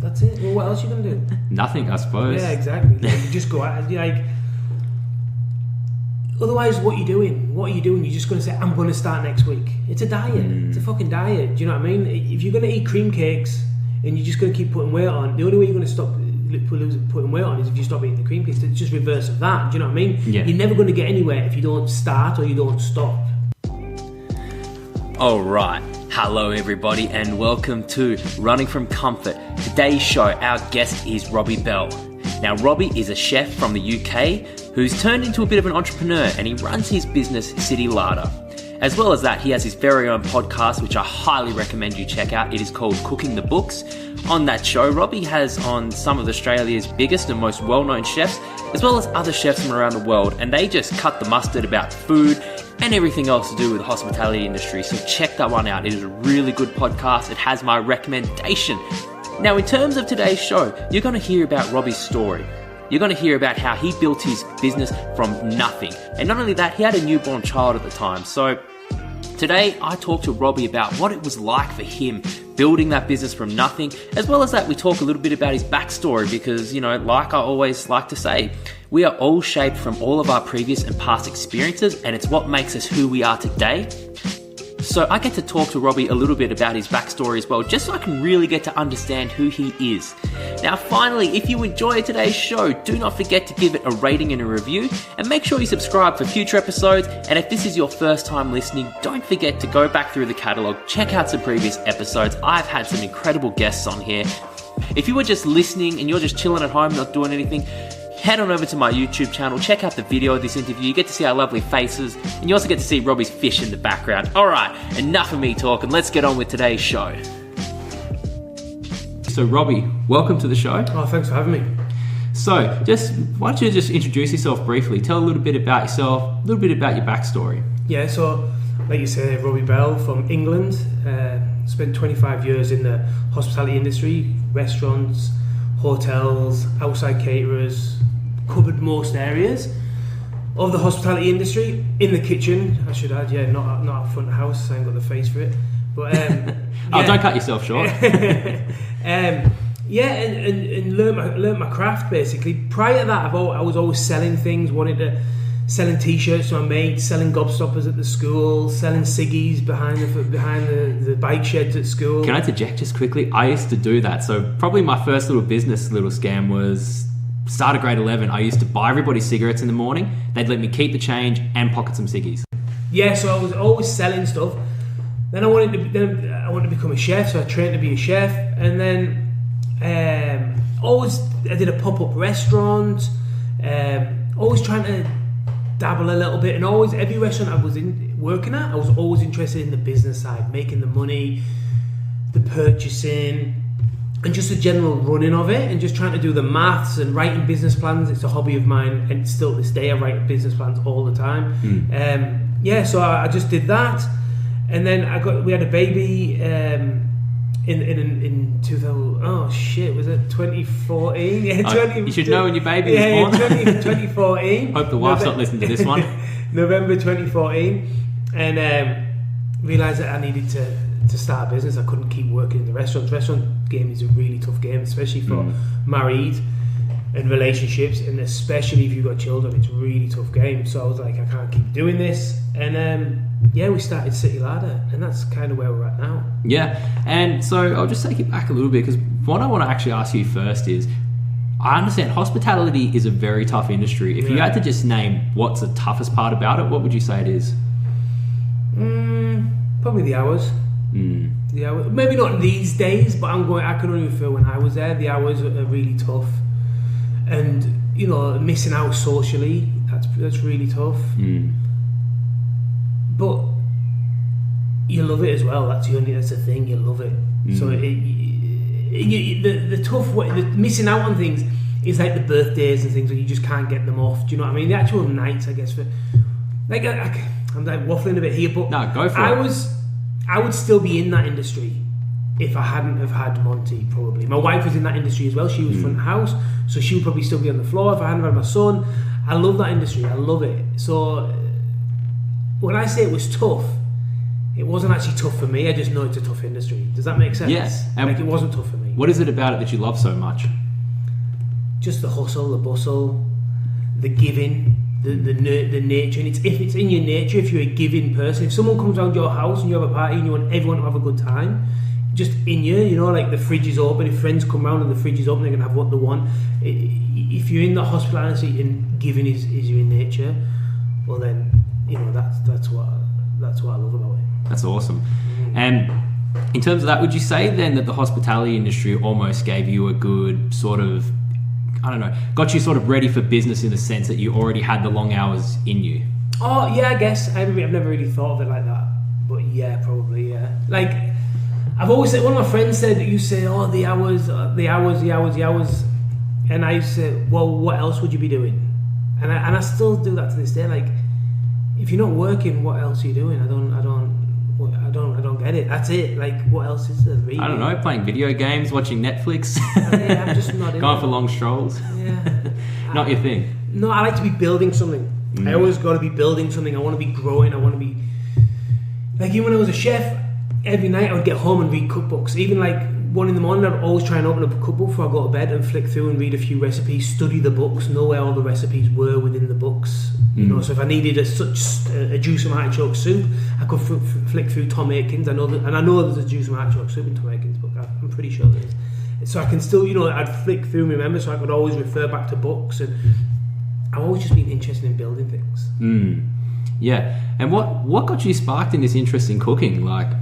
That's it. Well, what else are you going to do? Nothing, I suppose. Yeah, exactly. You just go out, otherwise, what are you doing? You're just going to say, I'm going to start next week. It's a diet. It's a fucking diet. Do you know what I mean? If you're going to eat cream cakes and you're just going to keep putting weight on, the only way you're going to stop putting weight on is if you stop eating the cream cakes. It's just reverse of that. Do you know what I mean? Yeah. You're never going to get anywhere if you don't start or you don't stop. All right. Hello, everybody, and welcome to Running from Comfort. Today's show, our guest is Robbie Bell. Now, Robbie is a chef from the UK who's turned into a bit of an entrepreneur, and he runs his business, City Larder. As well as that, he has his very own podcast, which I highly recommend you check out. It is called Cooking the Books. On that show, Robbie has on some of Australia's biggest and most well-known chefs, as well as other chefs from around the world, and they just cut the mustard about food and everything else to do with the hospitality industry. So check that one out. It is a really good podcast. It has my recommendation. Now, in terms of today's show, you're going to hear about Robbie's story. You're going to hear about how he built his business from nothing. And not only that, he had a newborn child at the time. So today, I talked to Robbie about what it was like for him building that business from nothing. As well as that, we talk a little bit about his backstory because, like I always like to say, we are all shaped from all of our previous and past experiences, and it's what makes us who we are today. So I get to talk to Robbie a little bit about his backstory as well, just so I can really get to understand who he is. Now, finally, if you enjoyed today's show, do not forget to give it a rating and a review, and make sure you subscribe for future episodes. And if this is your first time listening, don't forget to go back through the catalogue, check out some previous episodes. I've had some incredible guests on here. If you were just listening and you're just chilling at home, not doing anything, head on over to my YouTube channel, check out the video of this interview. You get to see our lovely faces, and you also get to see Robbie's fish in the background. All right, enough of me talking. Let's get on with today's show. So, Robbie, welcome to the show. Oh, thanks for having me. So, why don't you just introduce yourself briefly? Tell a little bit about yourself, a little bit about your backstory. Yeah, so like you said, Robbie Bell from England. Spent 25 years in the hospitality industry, restaurants, hotels, outside caterers, covered most areas of the hospitality industry. In the kitchen, I should add, not out front of the house. I ain't got the face for it. But don't cut yourself short. and learn my craft basically. Prior to that, I was always selling things. Selling t-shirts to my mates, selling gobstoppers at the school, selling ciggies behind the bike sheds at school. Can I interject just quickly? I used to do that. So probably my first little scam was start of grade 11. I used to buy everybody cigarettes in the morning. They'd let me keep the change and pocket some ciggies. Yeah, so I was always selling stuff. Then I wanted to become a chef, so I trained to be a chef, and then I did a pop-up restaurant. Always trying to dabble a little bit, and always every restaurant I was working at, I was always interested in the business side, making the money, the purchasing, and just the general running of it, and just trying to do the maths and writing business plans. It's a hobby of mine, and still to this day I write business plans all the time. So I just did that, and then we had a baby in 2000. Oh shit, was it 2014? Yeah, you should know when your baby was born. 2014. Hope the wife's not listening to this one. November 2014, and realised that I needed to start a business. I couldn't keep working in the restaurant. Restaurant game is a really tough game, especially for married and relationships, and especially if you've got children. It's a really tough game. So I was like, I can't keep doing this, and we started City Larder, and that's kind of where we're at now. Yeah, and so I'll just take it back a little bit, because what I want to actually ask you first is, I understand hospitality is a very tough industry. If you had to just name what's the toughest part about it, what would you say it is? Probably the hours. The hours. Maybe not these days, but I can only feel when I was there. The hours are really tough, and missing out socially. That's really tough. But you love it as well. That's the thing. You love it. So the tough way, the missing out on things is like the birthdays and things when you just can't get them off. Do you know what I mean? The actual nights, I guess, for like I'm like waffling a bit here, but no, go for it. I would still be in that industry if I hadn't have had Monty. Probably my wife was in that industry as well. She was front of house, so she would probably still be on the floor if I hadn't had my son. I love that industry. I love it. So when I say it was tough, it wasn't actually tough for me. I just know it's a tough industry. Does that make sense? Yes. Like it wasn't tough for me. What is it about it that you love so much? Just the hustle, the bustle, the giving, the nature. And if it's in your nature, if you're a giving person, if someone comes around your house and you have a party and you want everyone to have a good time, just in you, like the fridge is open. If friends come round and the fridge is open, they're gonna have what they want. If you're in the hospitality and giving is your nature, well then that's what I love about it. That's awesome. And in terms of that, would you say then that the hospitality industry almost gave you a good sort of, I don't know, got you sort of ready for business in the sense that you already had the long hours in you? Oh yeah, I guess I've never really thought of it like that, but yeah, probably yeah. Like I've always said, one of my friends said that you say, oh, the hours, and I said, well, what else would you be doing? And I still do that to this day. Like, if you're not working, what else are you doing? I don't get it. That's it. Like, what else is there? Reading? I don't know. Playing video games, watching Netflix. Yeah, I'm just not going for long strolls. Yeah, not your thing. No, I like to be building something. I always got to be building something. I want to be growing. I want to be like, even when I was a chef, every night I would get home and read cookbooks. Even like 1 a.m, I'd always try and open up a cookbook before I go to bed and flick through and read a few recipes, study the books, know where all the recipes were within the books. You know, so if I needed a juice and artichoke soup, I could flick through Tom Aikens. I know there's a juice and artichoke soup in Tom Aikens' book. I'm pretty sure there is. So I can still, I'd flick through and remember, so I could always refer back to books. And I've always just been interested in building things. Yeah. And what got you sparked in this interest in cooking? Like,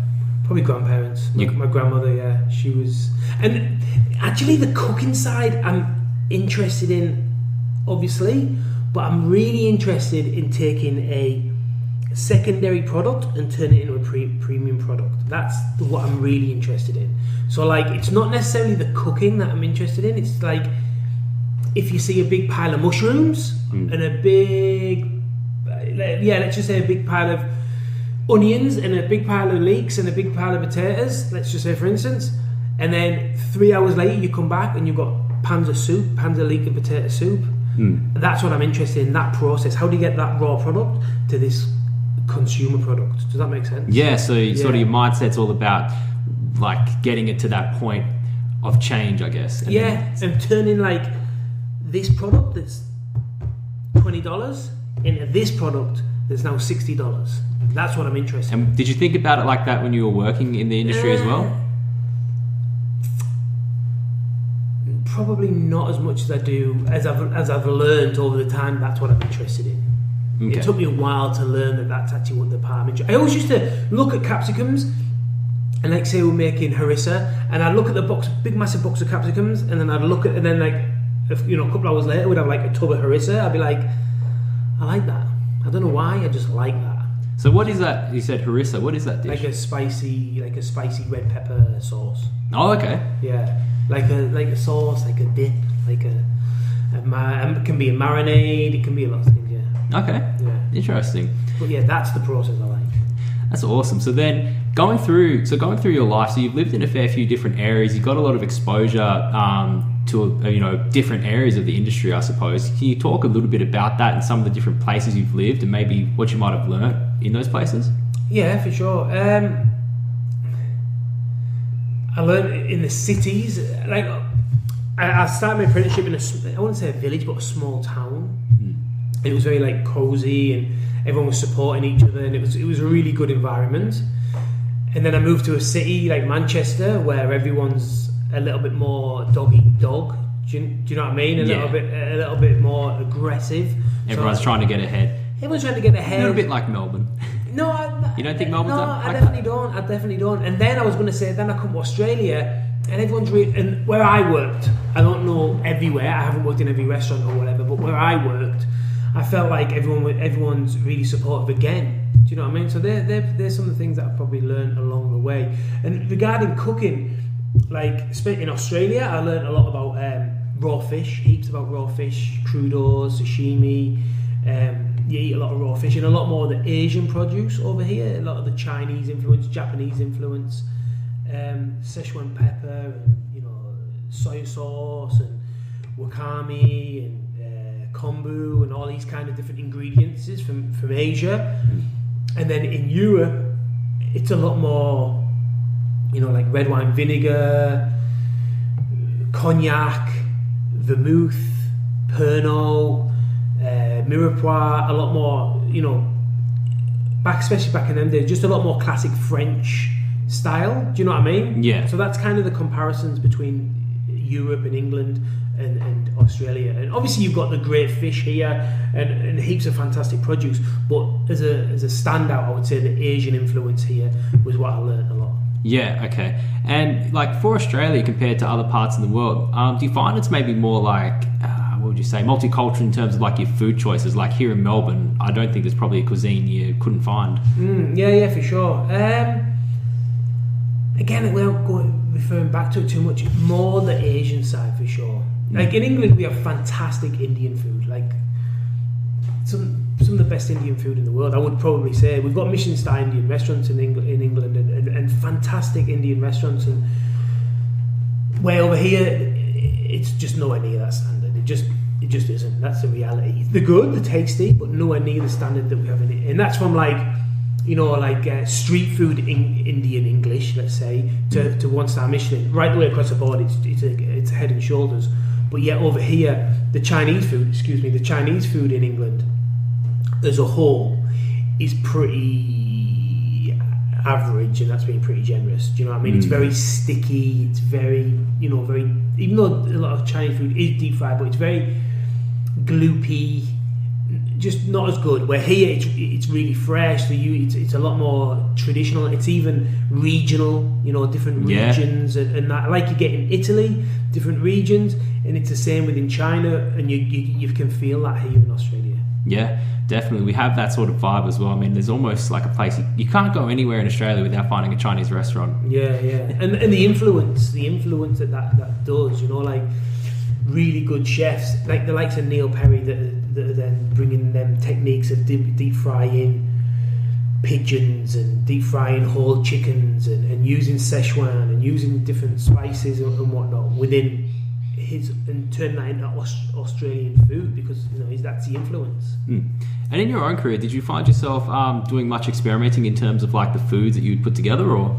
probably grandparents. My grandmother, yeah, she was. And actually, the cooking side, I'm interested in, obviously, but I'm really interested in taking a secondary product and turning it into a premium product. That's what I'm really interested in. So, like, it's not necessarily the cooking that I'm interested in. It's like, if you see a big pile of mushrooms and a big, let's just say a big pile of onions and a big pile of leeks and a big pile of potatoes, let's just say for instance, and then 3 hours later you come back and you've got pans of leek and potato soup. That's what I'm interested in, that process. How do you get that raw product to this consumer product? Does that make sense? Yeah, so sort of your mindset's all about like getting it to that point of change, I guess. And turning like this product that's $20 into this product that's now $60. That's what I'm interested in. And did you think about it like that when you were working in the industry as well? Probably not as much as I do, as I've learned over the time. That's what I'm interested in. Okay. It took me a while to learn that that's actually what the part I'm interested in. I always used to look at capsicums, and like say we're making harissa, and I'd look at the box, big massive box of capsicums, and then I'd look at, and then like, a couple hours later, we'd have like a tub of harissa. I'd be like, I like that. I don't know why, I just like that. So what is that? You said harissa. What is that dish? Like a spicy red pepper sauce. Oh, okay. Yeah, like a sauce, like a dip, like it can be a marinade. It can be a lot of things. Yeah. Okay. Yeah. Interesting. But yeah, that's the process I like. That's awesome. So then going through your life, so you've lived in a fair few different areas. You've got a lot of exposure to different areas of the industry, I suppose. Can you talk a little bit about that and some of the different places you've lived and maybe what you might have learnt in those places? Yeah, for sure. I learned in the cities. Like, I started my apprenticeship in I wouldn't say a village, but a small town. It was very like cozy, and everyone was supporting each other, and it was a really good environment. And then I moved to a city like Manchester, where everyone's a little bit more dog eat dog. Do you know what I mean? A little bit more aggressive. Everyone's trying to get ahead. Everyone's trying to get ahead. A little bit like Melbourne. No, you don't think Melbourne's like that? I definitely don't. And then I was going to say, then I come to Australia, and everyone's and where I worked, I don't know everywhere. I haven't worked in every restaurant or whatever, but where I worked, I felt like everyone's really supportive again. Do you know what I mean? So there's some of the things that I've probably learned along the way. And regarding cooking, like in Australia, I learned a lot about raw fish, heaps about raw fish, crudos, sashimi. You eat a lot of raw fish and a lot more of the Asian produce over here. A lot of the Chinese influence, Japanese influence, Szechuan pepper, and soy sauce and wakame and kombu and all these kind of different ingredients from Asia. And then in Europe, it's a lot more, like red wine vinegar, cognac, vermouth, Pernod, Mirepoix, a lot more, especially back in them days, just a lot more classic French style. Do you know what I mean? Yeah. So that's kind of the comparisons between Europe and England and Australia. And obviously you've got the great fish here and heaps of fantastic produce. But as a standout, I would say the Asian influence here was what I learned a lot. Yeah, okay. And like for Australia compared to other parts of the world, do you find it's maybe more like, what would you say, multicultural in terms of like your food choices? Like here in Melbourne, I don't think there's probably a cuisine you couldn't find. Yeah, for sure. Again, without referring back to it too much, more the Asian side for sure. Like in England, we have fantastic Indian food. Like some of the best Indian food in the world, I would probably say. We've got Michelin-star Indian restaurants in England and fantastic Indian restaurants. And way over here, it's just nowhere near that standard. It just isn't. That's the reality. They're good, they're tasty, but nowhere near the standard that we have in it. And that's from street food Indian English, let's say, to one-star Michelin, right the way across the board. It's head and shoulders. But yet over here, the Chinese food in England as a whole is pretty average, and that's being pretty generous. Do you know what I mean? It's very sticky. It's very, very. Even though a lot of Chinese food is deep fried, but it's very gloopy. Just not as good. Where here it's really fresh. It's a lot more traditional. It's even regional. Different regions and that. Like you get in Italy, different regions, and it's the same within China. And you can feel that here in Australia. Yeah, definitely. We have that sort of vibe as well. I mean, there's almost like a place you can't go anywhere in Australia without finding a Chinese restaurant. Yeah, and the influence that does. Like really good chefs, like the likes of Neil Perry, that are then bringing them techniques of deep frying pigeons and deep frying whole chickens and using Szechuan and using different spices and whatnot within his, and turn that into Australian food, because that's the influence. And in your own career, did you find yourself doing much experimenting in terms of like the foods that you'd put together, or?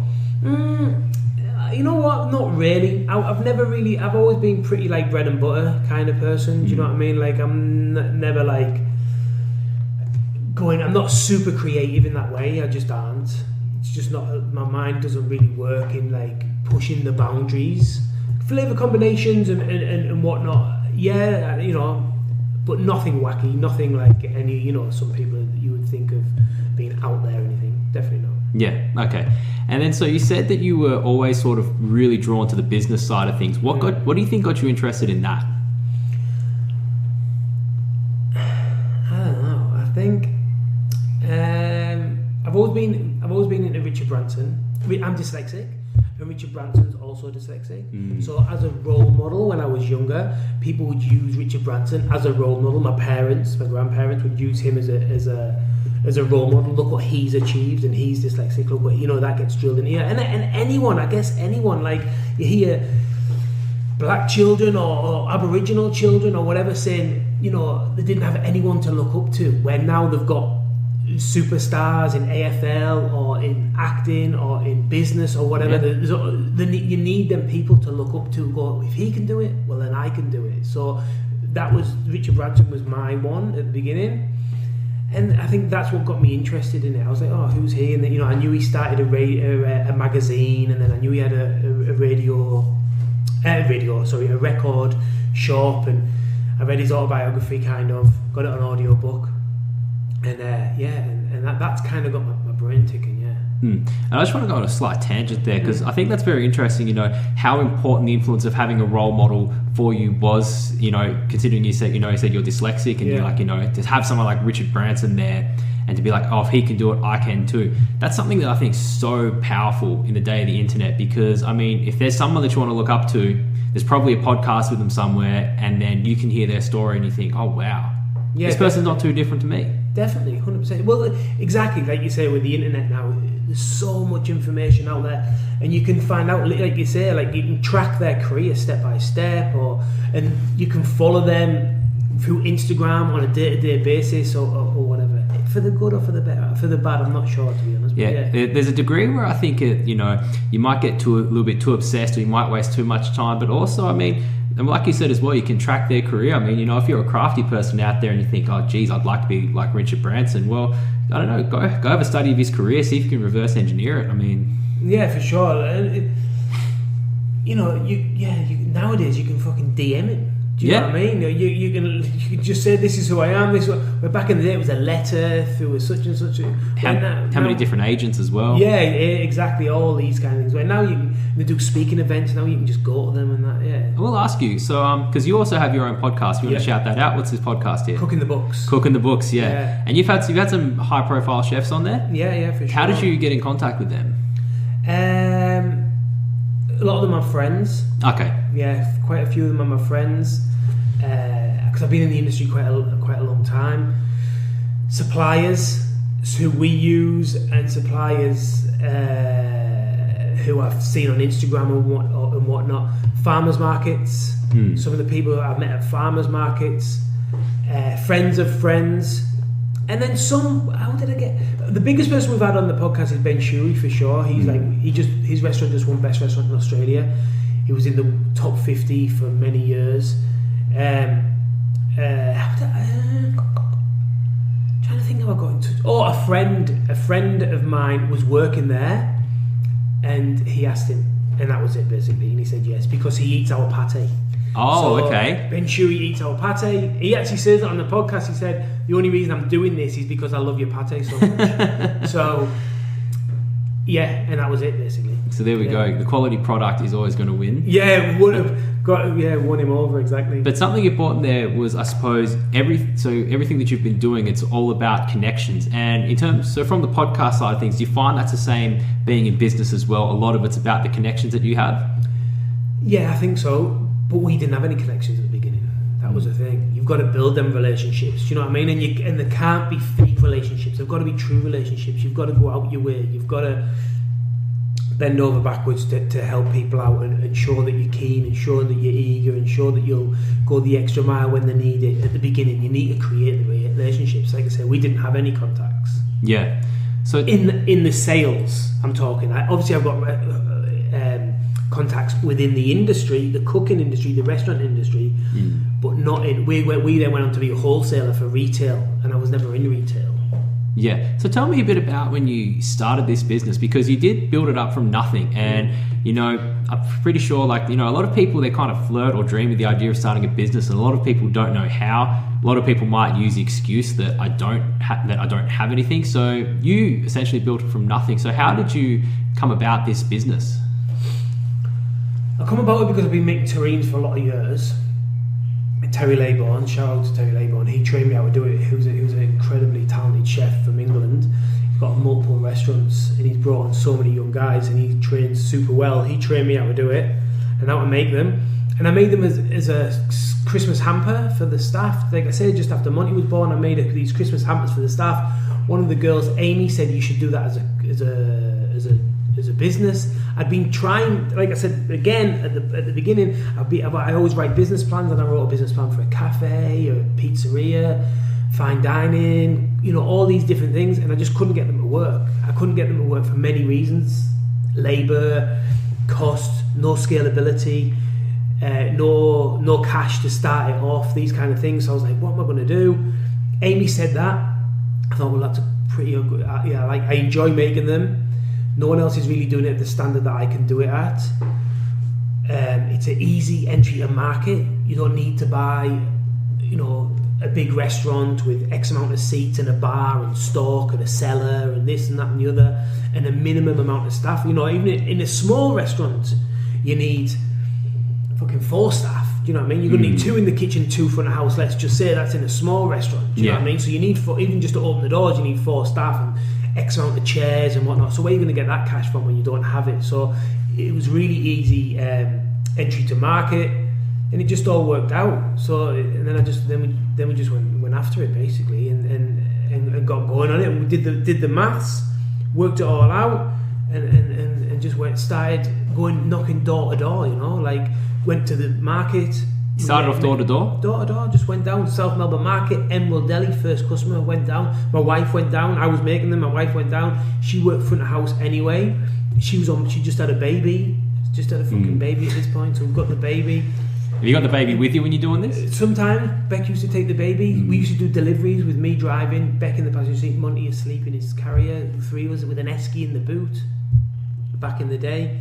You know what? Not really. I've always been pretty like bread and butter kind of person. Do you know what I mean? Like I'm never like I'm not super creative in that way. I just aren't. It's just not. My mind doesn't really work in like pushing the boundaries. Flavor combinations and whatnot. Yeah, but nothing wacky. Nothing like any. Some people that you would think of being out there or anything. Definitely not. Yeah, okay. And then so you said that you were always sort of really drawn to the business side of things. What do you think got you interested in that? I don't know. I think I've always been into Richard Branson. I'm dyslexic, and Richard Branson's also dyslexic. So as a role model when I was younger, people would use Richard Branson as a role model. My grandparents would use him as a role model. Look what he's achieved, and he's dyslexic. Look what that gets drilled in here. And anyone like you hear black children or Aboriginal children or whatever saying, they didn't have anyone to look up to. Where now they've got superstars in AFL or in acting or in business or whatever. Yeah. You need them people to look up to. Go, if he can do it, well then I can do it. So that was Richard Branson was my one at the beginning. And I think that's what got me interested in it. I was like, oh, who's he? And then, I knew he started a magazine, and then I knew he had a record shop, and I read his autobiography, kind of, got it on audiobook. And that's kind of got my brain ticking, yeah. And I just want to go on a slight tangent there, because I think that's very interesting, how important the influence of having a role model for you was, considering you said you're dyslexic, and you're like, to have someone like Richard Branson there and to be like, oh, if he can do it, I can too. That's something that I think is so powerful in the day of the internet, because, I mean, if there's someone that you want to look up to, there's probably a podcast with them somewhere, and then you can hear their story and you think, oh, wow, this person's not too different to me. Definitely, 100%. Well, exactly, like you say, with the internet now, there's so much information out there, and you can find out, like you say, like you can track their career step by step, and you can follow them through Instagram on a day-to-day basis or whatever. for the good or for the better, for the bad, I'm not sure, to be honest. Yeah, there's a degree where I think you might get a little bit too obsessed, or you might waste too much time. But also, I mean, and like you said as well, you can track their career. I mean, if you're a crafty person out there and you think, oh, geez, I'd like to be like Richard Branson. Well, I don't know, go have a study of his career, see if you can reverse engineer it. I mean, yeah, for sure. And nowadays you can fucking DM it. Do you know what I mean? You can just say, this is who I am. But back in the day, it was a letter through a such and such. How many different agents as well? Yeah, exactly. All these kind of things. But now they do speaking events. Now you can just go to them and that. Yeah. I will ask you. So, because you also have your own podcast, you want to shout that out? What's this podcast here? Cooking the Books. Cooking the Books. Yeah. And you've had some high profile chefs on there. Yeah, for sure. How did you get in contact with them? A lot of them are friends. Okay. Yeah, quite a few of them are my friends. Because I've been in the industry quite a long time. Suppliers who we use, and suppliers who I've seen on Instagram and whatnot. Farmers markets. Some of the people I've met at farmers markets. Friends of friends. And then some. How did I get? The biggest person we've had on the podcast is Ben Shuri, for sure. He's his restaurant just won best restaurant in Australia. He was in the top 50 for many years. Trying to think how I got into. Oh, a friend of mine was working there, and he asked him, and that was it basically. And he said yes because he eats our pate. Oh, so, okay. Ben Shuri eats our pate. He actually says it on the podcast. He said, the only reason I'm doing this is because I love your pate so much. So, yeah, and that was it basically. So there we go. The quality product is always going to win. Yeah, won him over, exactly. But something important there was, I suppose, everything that you've been doing, it's all about connections. And from the podcast side of things, do you find that's the same being in business as well? A lot of it's about the connections that you have? Yeah, I think so. But we didn't have any connections at the beginning. That was the thing. You've got to build them relationships. Do you know what I mean? And there can't be fake relationships. They've got to be true relationships. You've got to go out your way. You've got to bend over backwards to help people out and ensure that you're keen, ensure that you're eager, ensure that you'll go the extra mile when they need it. At the beginning, you need to create the relationships. Like I said, we didn't have any contacts. Yeah. So in the sales, I'm talking. Obviously, I've got contacts within the industry, the cooking industry, the restaurant industry, but not in. We then went on to be a wholesaler for retail, and I was never in retail. Yeah. So tell me a bit about when you started this business, because you did build it up from nothing. And, I'm pretty sure a lot of people, they kind of flirt or dream with the idea of starting a business, and a lot of people don't know how. A lot of people might use the excuse that I don't have anything. So you essentially built it from nothing. So how did you come about this business? I come about it because I've been making terrines for a lot of years. Terry Laybourne, shout out to Terry Laybourne, he trained me how to do it. He was an incredibly talented chef from England. He's got multiple restaurants and he's brought on so many young guys and he trains super well. He trained me how to do it and how to make them. And I made them as a Christmas hamper for the staff. Like I said, just after Monty was born, I made these Christmas hampers for the staff. One of the girls, Amy, said you should do that as a business. I'd been trying, like I said again at the beginning, I always write business plans, and I wrote a business plan for a cafe or a pizzeria, fine dining, all these different things, and I just couldn't get them to work. I couldn't get them to work for many reasons: labour, cost, no scalability, no cash to start it off, these kind of things. So I was like, what am I going to do? Amy said that. I thought, well, that's a pretty good. I enjoy making them. No one else is really doing it at the standard that I can do it at. It's an easy entry to market. You don't need to buy, a big restaurant with X amount of seats and a bar and stock and a cellar and this and that and the other and a minimum amount of staff. Even in a small restaurant, you need fucking 4 staff. Do you know what I mean? You're going to need 2 in the kitchen, 2 front of house. Let's just say that's in a small restaurant. Do you know what I mean? So you need, even just to open the doors, you need 4 staff and X amount of chairs and whatnot. So where are you going to get that cash from when you don't have it? So it was really easy entry to market, and it just all worked out. So and then we just went after it basically, and got going on it. And we did the maths, worked it all out, and just started going knocking door to door. Went to the market, You started off door to door? Door to door, just went down to South Melbourne Market, Emerald Deli, first customer, went down. My wife went down, I was making them, my wife went down. She worked front of house anyway. She just had a baby, just had a fucking baby at this point, so we've got the baby. Have you got the baby with you when you're doing this? Sometimes Beck used to take the baby. We used to do deliveries with me driving, Beck in the passenger seat, Monty asleep in his carrier, the three of us with an esky in the boot. Back in the day,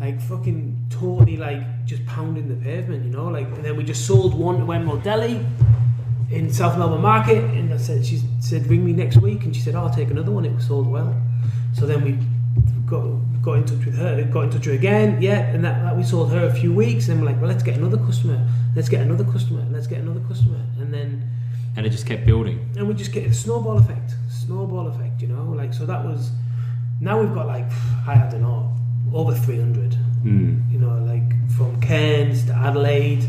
like fucking totally like just pounding the pavement, you know. Like, and then we just sold one to Emerald Deli in South Melbourne Market, and she said ring me next week, and she said, "Oh, I'll take another one." It was sold well, so then we got in touch with her, got in touch with her again, and that we sold her a few weeks, and then we're like, well, let's get another customer, let's get another customer, and it just kept building, and we just get a snowball effect, you know. Like, so that was, now we've got like, I don't know, over 300, you know, like from Cairns to Adelaide,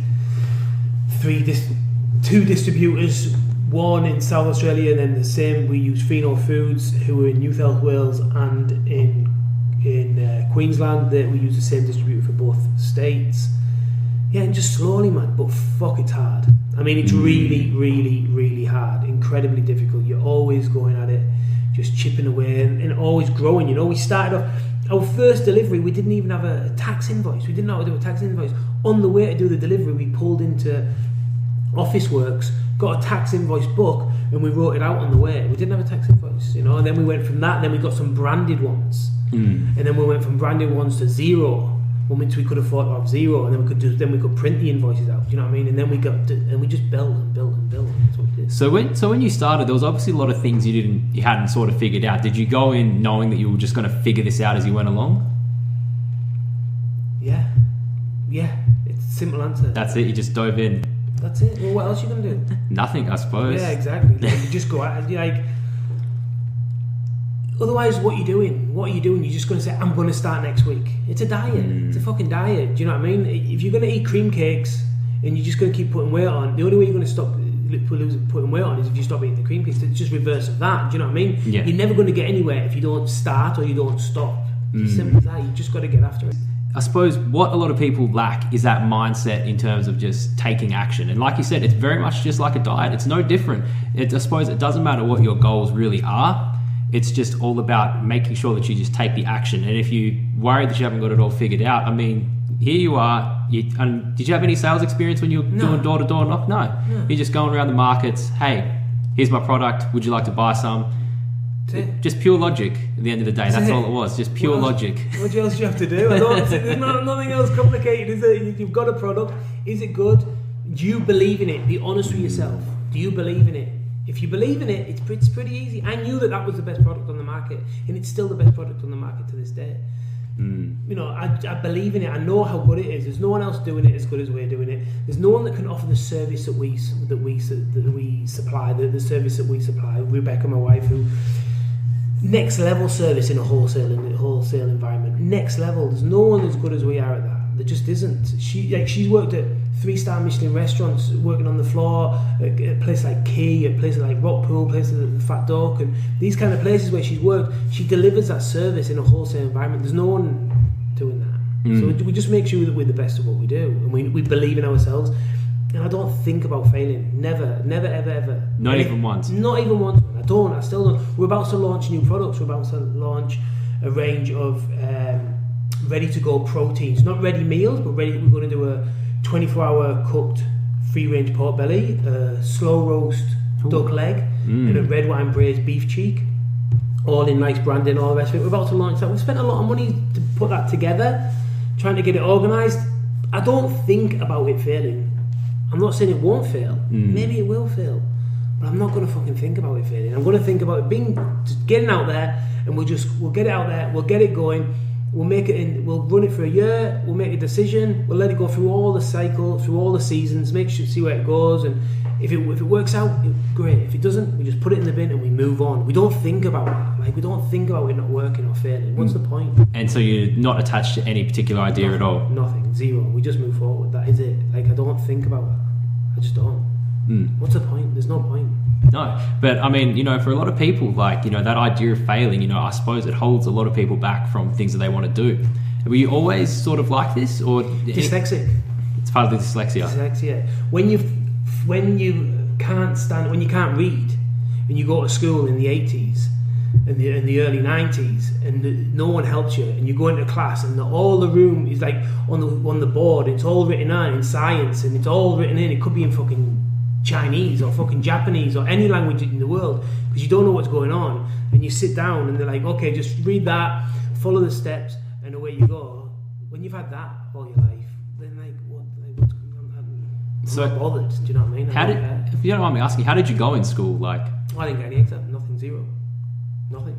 two distributors, one in South Australia, and then the same, we use Fino Foods, who are in New South Wales and in Queensland. We use the same distributor for both states. Yeah, and just slowly, man, but fuck, it's hard. I mean, it's really, really, really hard, incredibly difficult. You're always going at it, just chipping away and always growing, you know. We started off, our first delivery, we didn't even have a tax invoice. We didn't know how to do a tax invoice. On the way to do the delivery, we pulled into Officeworks, got a tax invoice book, and we wrote it out on the way. We didn't have a tax invoice, you know. And then we went from that, and then we got some branded ones, and then we went from branded ones to zero, which we could afford to have zero, and then we could print the invoices out. You know what I mean? And then we just built and built and built. That's what we did. So when you started, there was obviously a lot of things you hadn't sort of figured out. Did you go in knowing that you were just going to figure this out as you went along? Yeah. It's a simple answer. That's it. You just dove in. That's it. Well, what else are you going to do? Nothing, I suppose. Yeah, exactly. Like, you just go out, like, otherwise, what are you doing? You're just going to say, I'm going to start next week. It's a diet. It's a fucking diet. Do you know what I mean? If you're going to eat cream cakes and you're just going to keep putting weight on, the only way you're going to stop putting weight on is if you stop eating the cream cakes. It's just reverse of that. Do you know what I mean? Yeah. You're never going to get anywhere if you don't start or you don't stop. It's as simple as that. You just got to get after it. I suppose what a lot of people lack is that mindset in terms of just taking action. And like you said, it's very much just like a diet. It's no different. I suppose it doesn't matter what your goals really are. It's just all about making sure that you just take the action. And if you worry that you haven't got it all figured out, I mean, here you are. And did you have any sales experience when you were doing door-to-door knock? No. You're just going around the markets. Hey, here's my product. Would you like to buy some? Just pure logic at the end of the day. That's all it was. Just pure logic. What else do you have to do? There's nothing else complicated, is there? You've got a product. Is it good? Do you believe in it? Be honest with yourself. Do you believe in it? If you believe in it, it's pretty easy. I knew that was the best product on the market, and it's still the best product on the market to this day. You know, I believe in it. I know how good it is. There's no one else doing it as good as we're doing it. There's no one that can offer the service that we supply. The service that we supply. Rebecca, my wife, who next level service in a wholesale environment. Next level. There's no one as good as we are at that. There just isn't. She's worked at 3-star Michelin restaurants, working on the floor at places like Key, at places like Rockpool, places like the Fat Duck, and these kind of places where she's worked. She delivers that service in a wholesale environment. There's no one doing that. So we just make sure that we're the best at what we do, and we believe in ourselves. And I don't think about failing. Never, ever. Not even once. Not even once. I still don't. We're about to launch new products. We're about to launch a range of ready-to-go proteins. Not ready meals, but ready. We're going to do a 24-hour cooked free-range pork belly, a slow roast duck leg, and a red wine braised beef cheek. All in nice branding, all the rest of it. We're about to launch that. We've spent a lot of money to put that together, trying to get it organised. I don't think about it failing. I'm not saying it won't fail. Maybe it will fail, but I'm not going to fucking think about it failing. I'm going to think about it just getting out there, and we'll get it out there. We'll get it going. We'll make it in. We'll run it for a year. We'll make a decision. We'll let it go through all the cycle, through all the seasons. See where it goes, and if it works out, great. If it doesn't, we just put it in the bin and we move on. We don't think about that. Like, we don't think about it not working or failing. What's the point? And so you're not attached to any particular idea at all? Nothing. Zero. We just move forward. That is it. Like, I don't think about it. I just don't. What's the point? There's no point. No, but I mean, you know, for a lot of people, like, you know, that idea of failing, you know, I suppose it holds a lot of people back from things that they want to do. Were you always sort of like this, or dyslexic? It's It's part of the dyslexia. Dyslexia. When you can't read, and you go to school in the 80s and the early 90s, and no one helps you, and you go into class, and all the room is like on the board. It's all written on in science, and it's all written in. It could be in fucking Chinese or fucking Japanese or any language in the world, because you don't know what's going on. And you sit down, and they're like, okay, just read that, follow the steps, and away you go. When you've had that all your life, then what's going on? I'm not bothered. Do you know what I mean? If you don't mind me asking, how did you go in school? Like, I didn't get any exam, nothing, zero, nothing.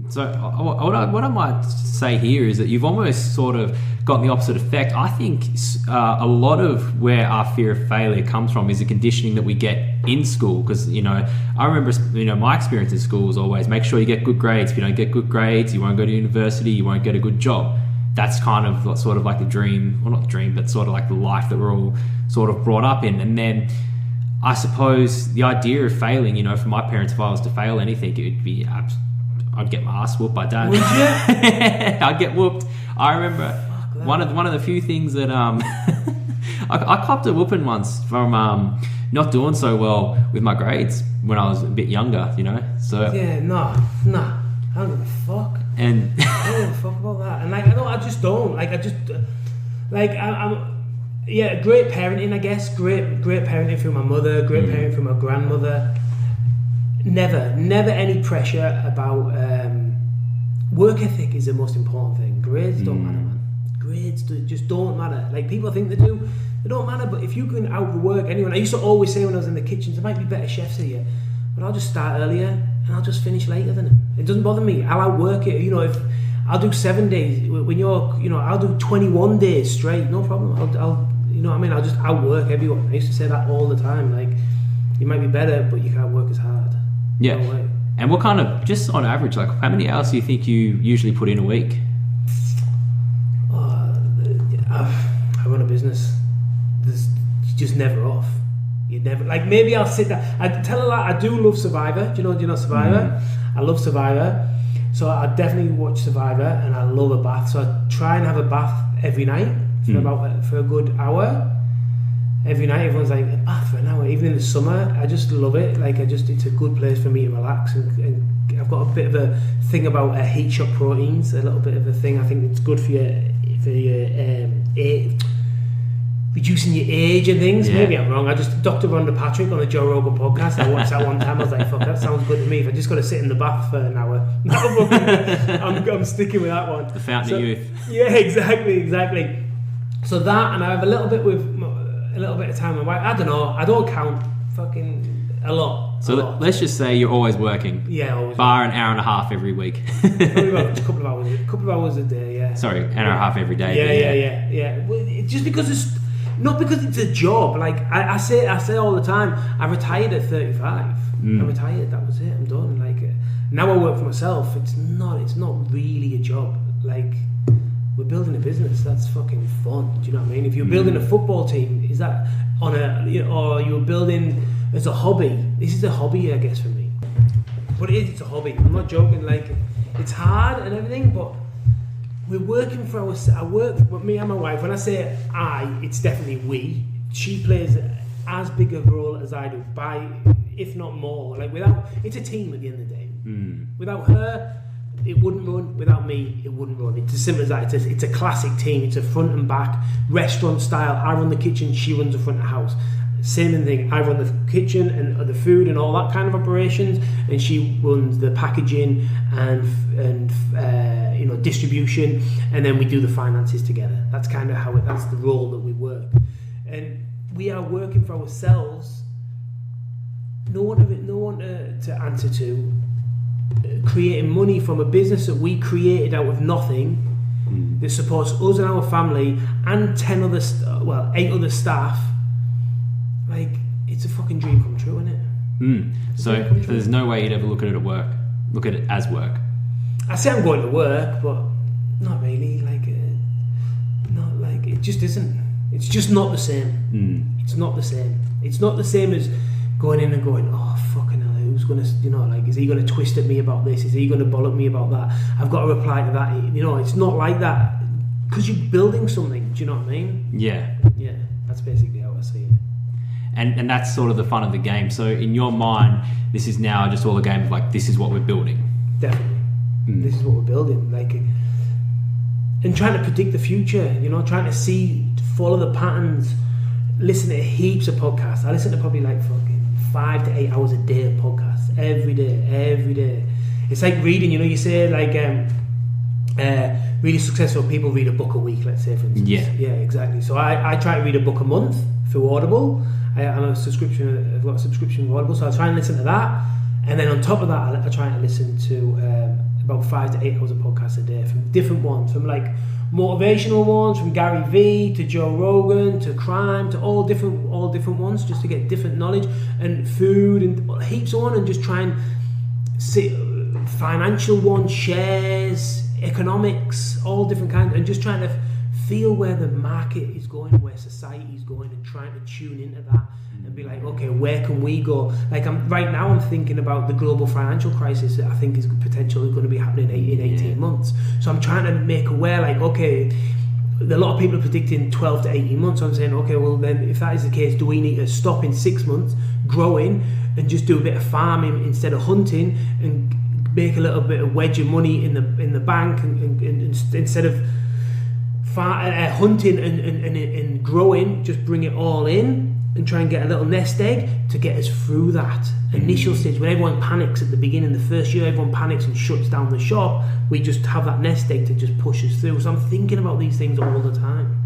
So what I might say here is that you've almost sort of got the opposite effect. I think a lot of where our fear of failure comes from is the conditioning that we get in school. Because, I remember, my experience in school was always make sure you get good grades. If you don't get good grades, you won't go to university, you won't get a good job. That's kind of sort of like the dream, well, not the dream, but sort of like the life that we're all sort of brought up in. And then I suppose the idea of failing, for my parents, if I was to fail anything, it would be I'd get my ass whooped by dad. Would you? I'd get whooped. I remember one of the few things that I copped a whooping once from not doing so well with my grades when I was a bit younger, So yeah, no, I don't give a fuck. And I don't give a fuck about that. And I just don't. I'm great parenting, I guess. Great parenting from my mother. Great parenting from my grandmother. Never any pressure about work ethic is the most important thing. Grades don't matter, man. Grades just don't matter. Like, people think they do. They don't matter, but if you can outwork anyone, I used to always say when I was in the kitchens, there might be better chefs here, but I'll just start earlier and I'll just finish later than them. It doesn't bother me. I'll outwork it. If I'll do 7 days, when I'll do 21 days straight, no problem. I'll just outwork everyone. I used to say that all the time. Like, you might be better, but you can't work as hard. Yeah. No, and what kind of, just on average, like how many hours do you think you usually put in a week? I run a business. You're just never off. You never, like, maybe I'll sit down. I tell a lot. I do love Survivor. Do you know Survivor? I love Survivor. So I definitely watch Survivor, and I love a bath. So I try and have a bath every night for a good hour. Every night, everyone's like, a bath for an hour. Even in the summer, I just love it. Like, it's a good place for me to relax. And I've got a bit of a thing about heat shock proteins. A little bit of a thing. I think it's good for your reducing your age and things. Yeah. Maybe I'm wrong. Dr. Rhonda Patrick on the Joe Rogan podcast, I watched that one time. I was like, fuck, that sounds good to me. If I just got to sit in the bath for an hour, I'm sticking with that one. The fountain of youth. Yeah, exactly. So that, and I have a little bit of time with my wife. I don't know. I don't count fucking a lot. So let's just say you're always working. Yeah, always. Bar an hour and a half every week. Probably about a couple of hours a day. Yeah. Sorry, an hour and a half every day. Yeah. Well, just because it's not because it's a job. Like I say all the time. I retired at 35. I retired. That was it. I'm done. Like now I work for myself. It's not really a job. Like, we're building a business. That's fucking fun. Do you know what I mean? If you're building a football team, is that or you're building as a hobby? This is a hobby, I guess, for me. But it's a hobby. I'm not joking. Like, it's hard and everything, but we're working for ourselves. I work with me and my wife. When I say it's definitely we. She plays as big a role as I do, if not more. Like, it's a team at the end of the day. Without her, it wouldn't run. Without me, it wouldn't run. It's as simple as that. It's a classic team. It's a front and back restaurant style. I run the kitchen, she runs the front of the house. Same thing. I run the kitchen and the food and all that kind of operations, and she runs the packaging and distribution, and then we do the finances together. That's kind of that's the role that we work, and we are working for ourselves. No one to answer to. Creating money from a business that we created out of nothing, that supports us and our family and 8 other staff. Like, it's a fucking dream come true, isn't it? So there's no way you'd ever look at it as work. I say I'm going to work, but not really. It just isn't. It's just not the same. It's not the same. It's not the same as going in and going, oh fucking hell, who's gonna, is he gonna twist at me about this? Is he gonna bollock me about that? I've got to reply to that. It's not like that. because you're building something. Do you know what I mean? Yeah. Yeah, that's basically how I see it. And that's sort of the fun of the game. So in your mind, this is now just all a game of like, this is what we're building. Definitely. This is what we're building. Like, and trying to predict the future, you know, trying to follow the patterns, listen to heaps of podcasts. I listen to probably like fucking 5 to 8 hours a day of podcasts, every day. It's like reading, you know, you say like, really successful people read a book a week, let's say, for instance. Yeah, exactly. So I try to read a book a month through Audible. I've got a subscription with Audible, so I try and listen to that, and then on top of that, I try and listen to about 5 to 8 hours of podcasts a day from different ones, from like motivational ones, from Gary Vee to Joe Rogan to crime to all different ones, just to get different knowledge, and food and heaps on, and just try and see financial ones, shares, economics, all different kinds, and just trying to feel where the market is going, where society is going, and trying to tune into that and be like, okay, where can we go? Like right now I'm thinking about the global financial crisis that I think is potentially going to be happening in 18 months. So I'm trying to make aware, like, okay, a lot of people are predicting 12 to 18 months. So I'm saying, okay, well then if that is the case, do we need to stop in 6 months, growing, and just do a bit of farming instead of hunting, and make a little bit of wedge of money in the bank, and instead of hunting and growing, just bring it all in and try and get a little nest egg to get us through that initial stage when everyone panics at the beginning. The first year everyone panics and shuts down the shop, we just have that nest egg to just push us through. So I'm thinking about these things all the time.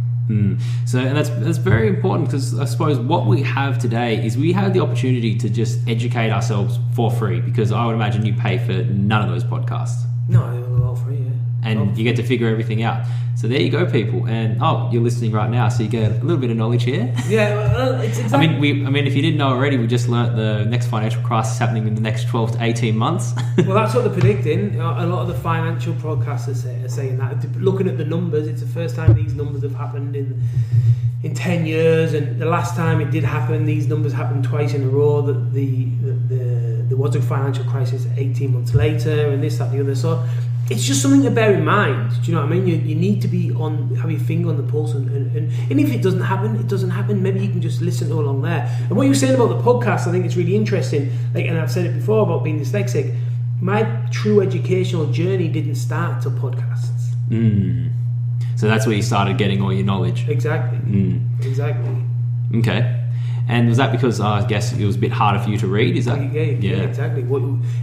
So, and that's very important, because I suppose what we have today is we have the opportunity to just educate ourselves for free, because I would imagine you pay for none of those podcasts. No, they're all free, yeah. And you get to figure everything out. So there you go, people. And you're listening right now, so you get a little bit of knowledge here. Yeah, well, it's exactly. I mean, if you didn't know already, we just learnt the next financial crisis happening in the next 12 to 18 months. Well, that's what they're predicting. A lot of the financial broadcasters are saying that. Looking at the numbers, it's the first time these numbers have happened in 10 years, and the last time it did happen, these numbers happened twice in a row. That there was a financial crisis 18 months later, and this, that, and the other. So it's just something to bear in mind. Do you know what I mean? You need to be have your finger on the pulse, and if it doesn't happen, it doesn't happen. Maybe you can just listen to along there. And what you were saying about the podcast, I think it's really interesting. Like, and I've said it before about being dyslexic. My true educational journey didn't start till podcasts. So that's where you started getting all your knowledge. Exactly. Exactly. Okay. And was that because I guess it was a bit harder for you to read? Is that? Yeah, exactly.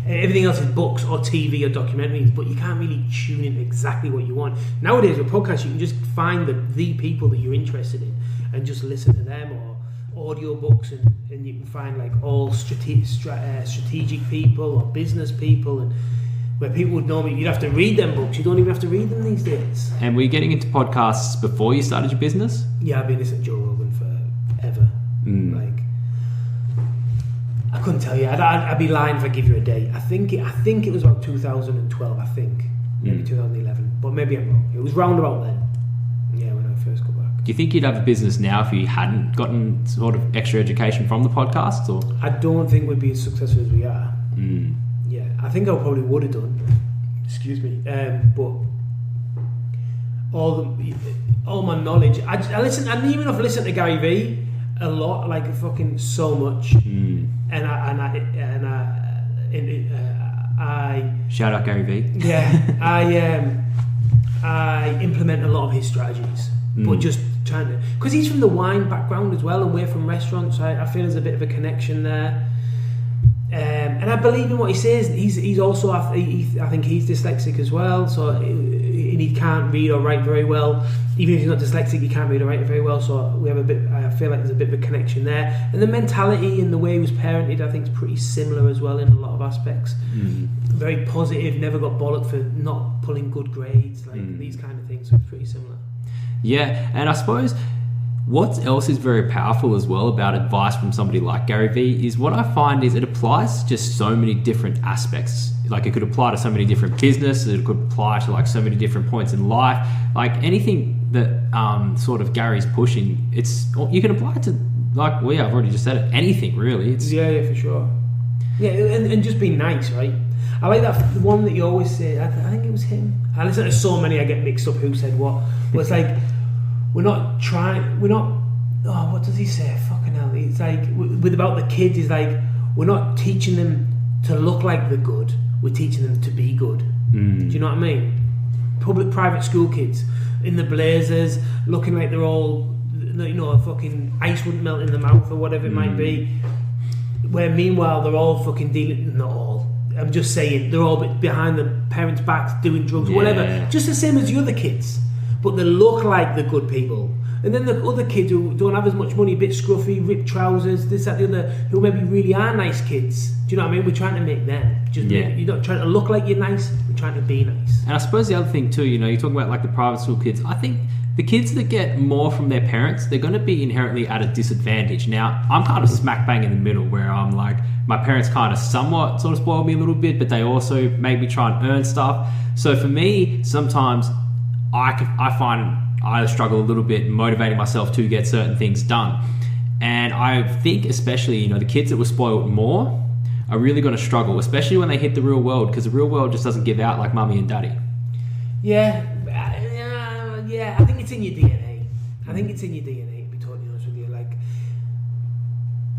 Everything else is books or TV or documentaries, but you can't really tune in exactly what you want. Nowadays with podcasts, you can just find the people that you're interested in and just listen to them, or audio books, and you can find like all strategic people or business people, and where people would normally, you'd have to read them books. You don't even have to read them these days. And were you getting into podcasts before you started your business? Yeah, I've been listening to Joe Rogan forever. Like, I couldn't tell you. I'd be lying if I give you a date. I think it was about 2012. I think maybe 2011, but maybe I'm wrong. It was round about then. Yeah, when I first got back. Do you think you'd have a business now if you hadn't gotten sort of extra education from the podcasts? Or I don't think we'd be as successful as we are. Yeah, I think I probably would have done. Excuse me, but all my knowledge. I listen. I even have listened to Gary Vee a lot, like fucking so much, and I shout out Gary Vee. Yeah, I implement a lot of his strategies, but just trying to, because he's from the wine background as well, and we're from restaurants. So I feel there's a bit of a connection there. And I believe in what he says. He's also, I think he's dyslexic as well, so and he can't read or write very well. Even if he's not dyslexic, he can't read or write very well. So we have I feel like there's a bit of a connection there. And the mentality and the way he was parented, I think, is pretty similar as well in a lot of aspects. Very positive, never got bollocked for not pulling good grades, like these kind of things. So it's pretty similar. Yeah, and I suppose what else is very powerful as well about advice from somebody like Gary Vee is what I find is it applies to just so many different aspects. Like, it could apply to so many different businesses, it could apply to like so many different points in life. Like anything that sort of Gary's pushing, you can apply it to, like I've already just said it, anything really. Yeah, for sure. Yeah, and just be nice, right? I like that the one that you always say. I think it was him. I listen to so many, I get mixed up who said what. But it's like we're not. Oh, what does he say? Fucking hell! It's like with about the kids. He's like we're not teaching them to look like they're good. We're teaching them to be good. Do you know what I mean? Public private school kids in the blazers, looking like they're all, you know, fucking ice wouldn't melt in the mouth or whatever it might be. Where meanwhile they're all fucking dealing. Not all. I'm just saying they're all behind the parents' backs doing drugs, whatever. Just the same as the other kids, but they look like the good people. And then the other kids who don't have as much money, a bit scruffy, ripped trousers, this, that, the other, who maybe really are nice kids. Do you know what I mean? We're trying to make them. You're not trying to look like you're nice, we're trying to be nice. And I suppose the other thing too, you know, you're talking about like the private school kids. I think the kids that get more from their parents, they're going to be inherently at a disadvantage. Now, I'm kind of smack bang in the middle where I'm like, my parents kind of somewhat sort of spoiled me a little bit, but they also made me try and earn stuff. So for me, sometimes I find I struggle a little bit motivating myself to get certain things done. And I think especially, you know, the kids that were spoiled more are really going to struggle, especially when they hit the real world, because the real world just doesn't give out like mummy and daddy. Yeah, I think it's in your DNA. To be totally honest with you. Like,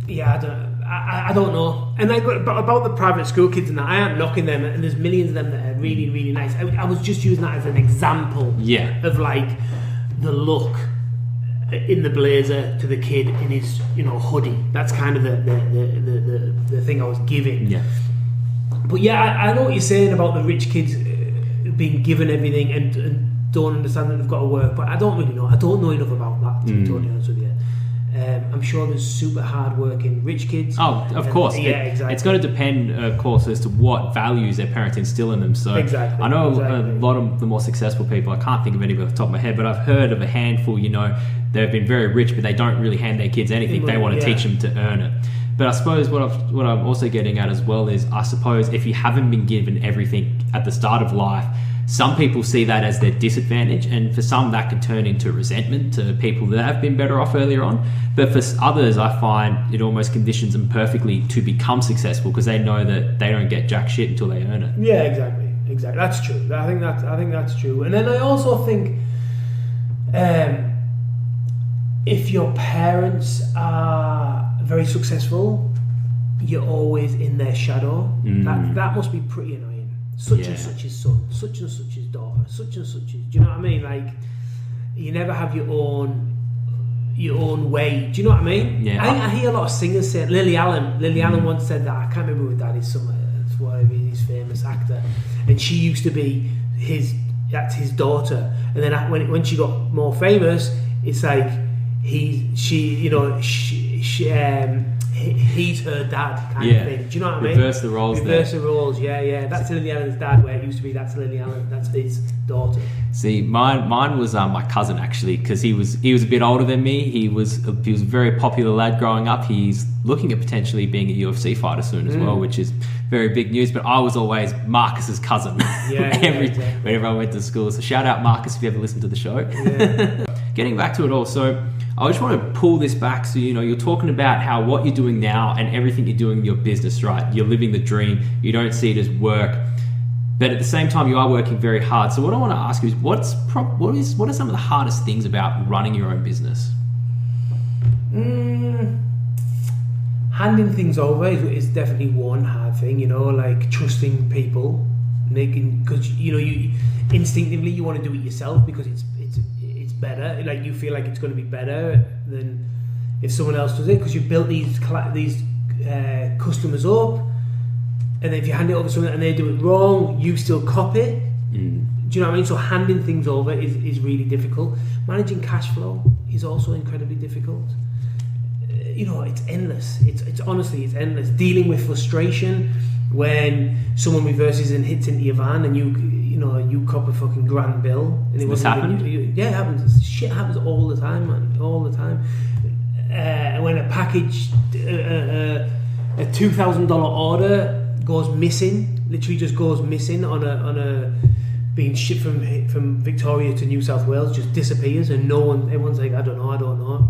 I don't know. And like about the private school kids and that, I am knocking them, and there's millions of them that are really, really nice. I was just using that as an example of like the look in the blazer to the kid in his, you know, hoodie. That's kind of the thing I was giving. Yeah. But yeah, I know what you're saying about the rich kids being given everything and don't understand that they've got to work. But I don't really know. I don't know enough about that, to be totally honest with you. I'm sure there's super hard-working rich kids. Oh, of course. Yeah, exactly. It's going to depend, of course, as to what values their parents instill in them. So exactly. I know a lot of the more successful people, I can't think of any off the top of my head, but I've heard of a handful, you know, they've been very rich, but they don't really hand their kids anything. They want to teach them to earn it. But I suppose what I'm also getting at as well is, I suppose if you haven't been given everything at the start of life, some people see that as their disadvantage, and for some that can turn into resentment to people that have been better off earlier on. But for others, I find it almost conditions them perfectly to become successful, because they know that they don't get jack shit until they earn it. Yeah, exactly. That's true. I think that's true. And then I also think, if your parents are very successful, you're always in their shadow. That must be pretty annoying. Such and such his son, such and such his daughter, such and such his. Do you know what I mean? Like, you never have your own way. Do you know what I mean? Yeah. I hear a lot of singers say. Lily Allen once said that. I can't remember who that is. He's famous actor, and she used to be that's his daughter. And then when she got more famous, it's like he's her dad kind of thing. Do you know what I mean? Reverse the roles. The roles, yeah. That's Lily Allen's dad, where it used to be that's Lily Allen, that's his daughter. See, mine was my cousin, actually, because he was a bit older than me. He was a very popular lad growing up. He's looking at potentially being a UFC fighter soon as well, which is very big news. But I was always Marcus's cousin. Whenever I went to school. So shout out Marcus if you ever listen to the show. Yeah. Getting back to it all, so I just want to pull this back. So, you know, you're talking about how what you're doing now and everything you're doing in your business, right? You're living the dream. You don't see it as work, but at the same time, you are working very hard. So what I want to ask you is, what are some of the hardest things about running your own business? Handing things over is definitely one hard thing. You know, like trusting people, because you instinctively you want to do it yourself because it's better. Like, you feel like it's going to be better than if someone else does it, because you built these customers up, and then if you hand it over to someone and they do it wrong, you still copy it. Do you know what I mean? So handing things over is really difficult. Managing cash flow is also incredibly difficult. You know, it's endless. It's honestly, it's endless. Dealing with frustration when someone reverses and hits into your van and you cop a fucking grand bill. And it happened? Yeah, it happens. Shit happens all the time, man. All the time. When a package, a $2,000 order goes missing, literally just goes missing on a being shipped from Victoria to New South Wales, just disappears, and everyone's like, I don't know.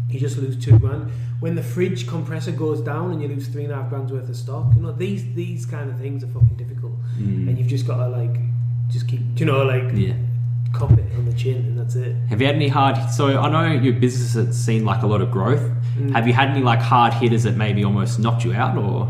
you just lose 2 grand. When the fridge compressor goes down and you lose 3.5 grand's worth of stock, you know, these kind of things are fucking difficult, and you've just got to like just keep, you know, like cop it on the chin, and that's it. Have you had any so I know your business has seen like a lot of growth. Have you had any like hard hitters that maybe almost knocked you out, or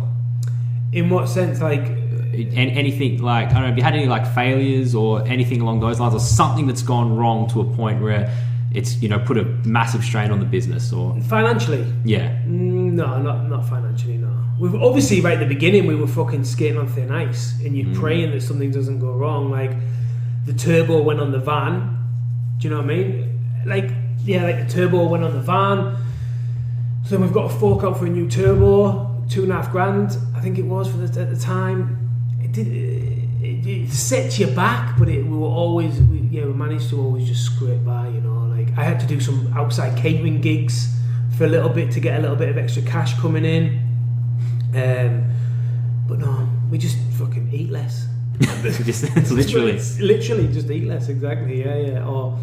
in what sense? Like anything, like I don't know, have you had any like failures or anything along those lines, or something that's gone wrong to a point where it's, you know, put a massive strain on the business? Or financially? No, not financially, no. We've obviously, right at the beginning, we were fucking skating on thin ice, and you're praying that something doesn't go wrong. Like the turbo went on the van. Do you know what I mean? Like the turbo went on the van. So we've got to fork out for a new turbo, 2.5 grand, I think it was at the time. It sets you back, but we managed to always just scrape by, you know. Like I had to do some outside catering gigs for a little bit to get a little bit of extra cash coming in. But no, we just fucking eat less. It's literally just eat less, exactly, yeah. Or,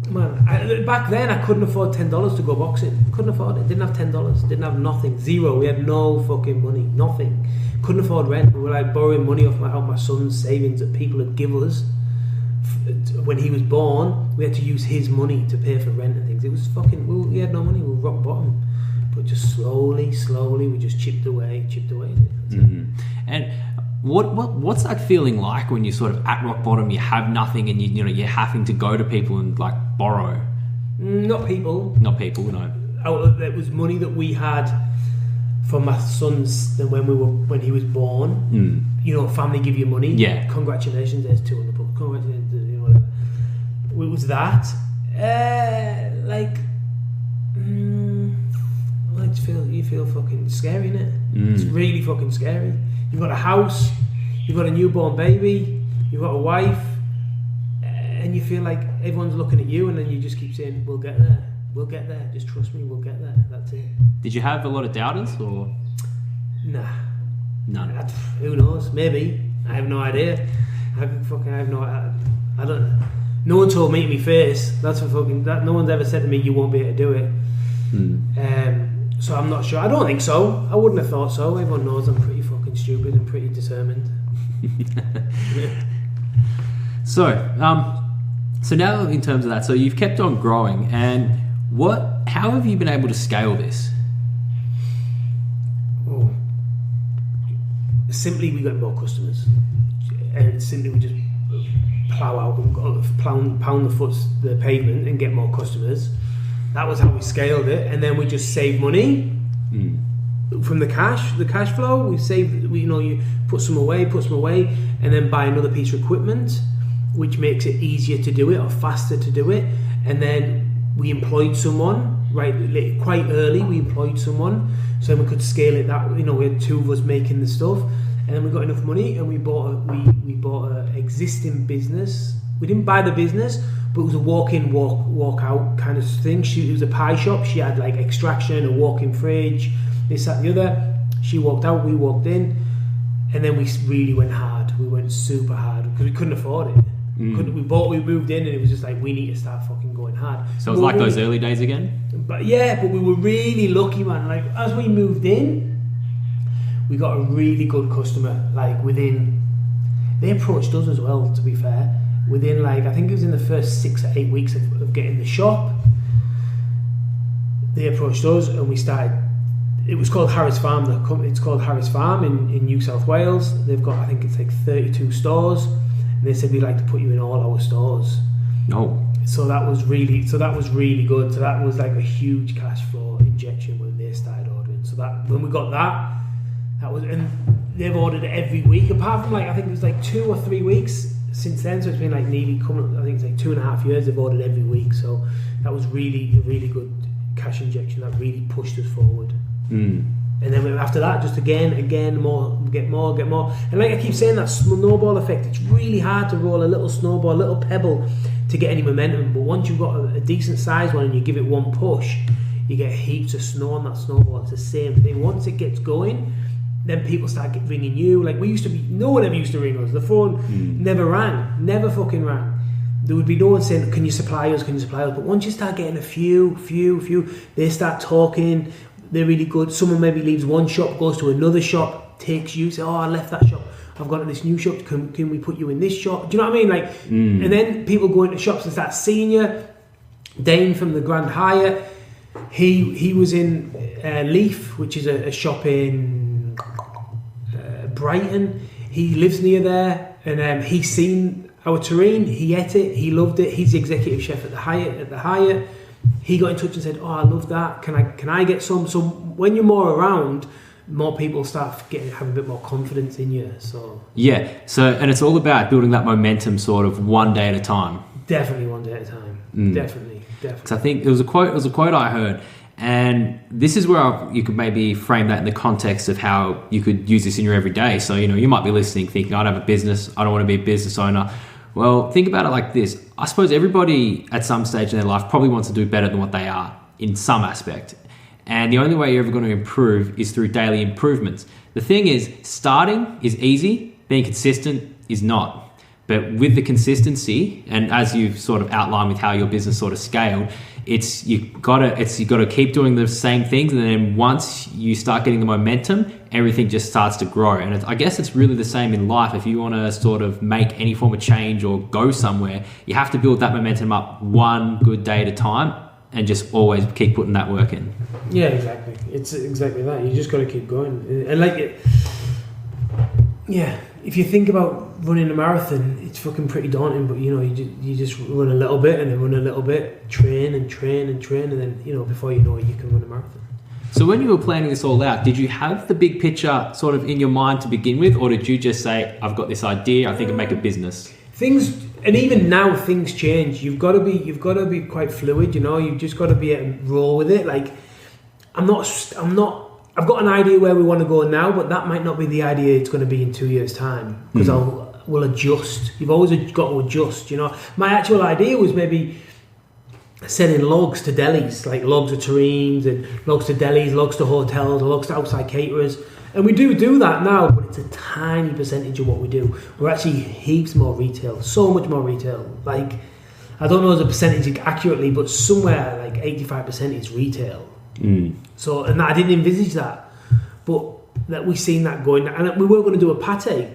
man, back then I couldn't afford $10 to go boxing. Couldn't afford it. Didn't have $10. Didn't have nothing. Zero. We had no fucking money. Nothing. Couldn't afford rent. We were like borrowing money off my son's savings that people had given us. When he was born, we had to use his money to pay for rent and things. It was fucking. We had no money. We were rock bottom. But just slowly, we just chipped away. And what's that feeling like when you're sort of at rock bottom, you have nothing, and you're having to go to people and like borrow? Not people, no. It was money that we had for my son's when he was born. You know, family give you money. Yeah. Congratulations, there's $200. Congratulations, you know, whatever. It was that. You feel fucking scary, innit? It's really fucking scary. You've got a house, you've got a newborn baby, you've got a wife, and you feel like everyone's looking at you, and then you just keep saying, we'll get there, just trust me, we'll get there, that's it. Did you have a lot of doubters, or? Nah. None. Who knows, maybe, I have no idea. I don't know. No one told me to my face, no one's ever said to me, you won't be able to do it. So I'm not sure. I don't think so. I wouldn't have thought so. Everyone knows I'm pretty fucking stupid and pretty determined. So now in terms of that, so you've kept on growing, and how have you been able to scale this? Oh, simply we got more customers, and simply we just plough out and pound the pavement and get more customers. That was how we scaled it, and then we just saved money from the cash flow. We saved, you put some away, and then buy another piece of equipment, which makes it easier to do it or faster to do it. And then we employed someone quite early. We employed someone so we could scale it. That we had 2 of us making the stuff, and then we got enough money, and we bought an existing business. We didn't buy the business, but it was a walk-in, walk-out kind of thing. It was a pie shop. She had like extraction, a walk-in fridge, this, that, and the other. She walked out, we walked in, and then we really went hard. We went super hard because we couldn't afford it. We moved in, and it was just like, we need to start fucking going hard. So it was like those early days again? But we were really lucky, man. Like, as we moved in, we got a really good customer. Like, they approached us as well, to be fair. Within I think it was in the first 6 or 8 weeks of getting the shop, they approached us, and we started. It was called Harris Farm. It's called Harris Farm in New South Wales. They've got, I think it's like 32 stores, and they said, we'd like to put you in all our stores. No. So that was really good. So that was like a huge cash flow injection when they started ordering. So that when we got that was, and they've ordered every week, apart from I think it was 2 or 3 weeks since then. So it's been nearly coming, I think it's 2.5 years they've ordered every week. So that was really a really good cash injection that really pushed us forward. And then after that, just again, more, get more. And like I keep saying, that snowball effect, it's really hard to roll a little snowball, a little pebble to get any momentum. But once you've got a decent sized one and you give it one push, you get heaps of snow on that snowball. It's the same thing. Once it gets going, then people start ringing you. Like, no one ever used to ring us. The phone never rang, never fucking rang. there would be no one saying, can you supply us? But once you start getting a few, they start talking, they're really good. Someone maybe leaves one shop, goes to another shop, takes you, say, oh, I left that shop, I've gone to this new shop, can we put you in this shop? Do you know what I mean? Like, and then people go into shops and start seeing you. Dane from the Grand Hyatt, he was in Leaf, which is a shop in Brighton. He lives near there, and he's seen our terrine. He ate it, he loved it. He's the executive chef at the Hyatt. He got in touch and said, "Oh, I love that. Can I get some?" So when you're more around, more people start having a bit more confidence in you. So yeah. So and it's all about building that momentum, sort of one day at a time. Definitely one day at a time. Definitely. So I think it was a quote I heard, and this is where you could maybe frame that in the context of how you could use this in your everyday. So, you might be listening thinking, I don't have a business, I don't want to be a business owner. Well, think about it like this. I suppose everybody at some stage in their life probably wants to do better than what they are in some aspect. And the only way you're ever going to improve is through daily improvements. The thing is, starting is easy, being consistent is not. But with the consistency, and as you've sort of outlined with how your business sort of scaled, you've got to keep doing the same things, and then once you start getting the momentum, everything just starts to grow. And I guess it's really the same in life. If you want to sort of make any form of change or go somewhere, you have to build that momentum up one good day at a time, and just always keep putting that work in. Yeah, exactly. It's exactly that. You just got to keep going, and if you think about running a marathon, it's fucking pretty daunting, but you just run a little bit and then run a little bit, train, and then before you know it, you can run a marathon. So when you were planning this all out, did you have the big picture sort of in your mind to begin with, or did you just say, I've got this idea, I think I'll make a business? Things, and even now things change. You've got to be quite fluid, you've just got to be able to roll with it. Like, I've got an idea where we want to go now, but that might not be the idea it's going to be in 2 years' time, because we'll adjust. You've always got to adjust, My actual idea was maybe selling logs to delis, like logs to terrines and logs to delis, logs to hotels, logs to outside caterers. And we do that now, but it's a tiny percentage of what we do. We're actually heaps more retail, so much more retail. Like, I don't know the percentage accurately, but somewhere like 85% is retail. So, and I didn't envisage that, but that we seen that going, and we weren't going to do a pate.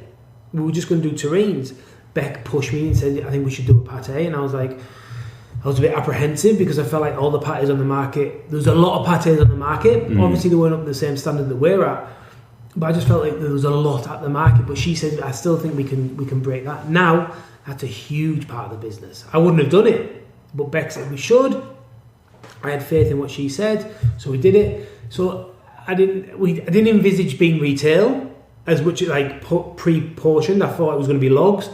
We were just going to do terrines. Beck pushed me and said, I think we should do a pate, and I was a bit apprehensive because I felt like all the pates on the market, there was a lot of pates on the market. Obviously they weren't up to the same standard that we're at, but I just felt like there was a lot at the market. But she said, I still think we can break that. Now that's a huge part of the business. I wouldn't have done it, but Beck said we should. I had faith in what she said, so we did it. So I didn't envisage being retail as much as like pre-portioned. I thought it was going to be logs.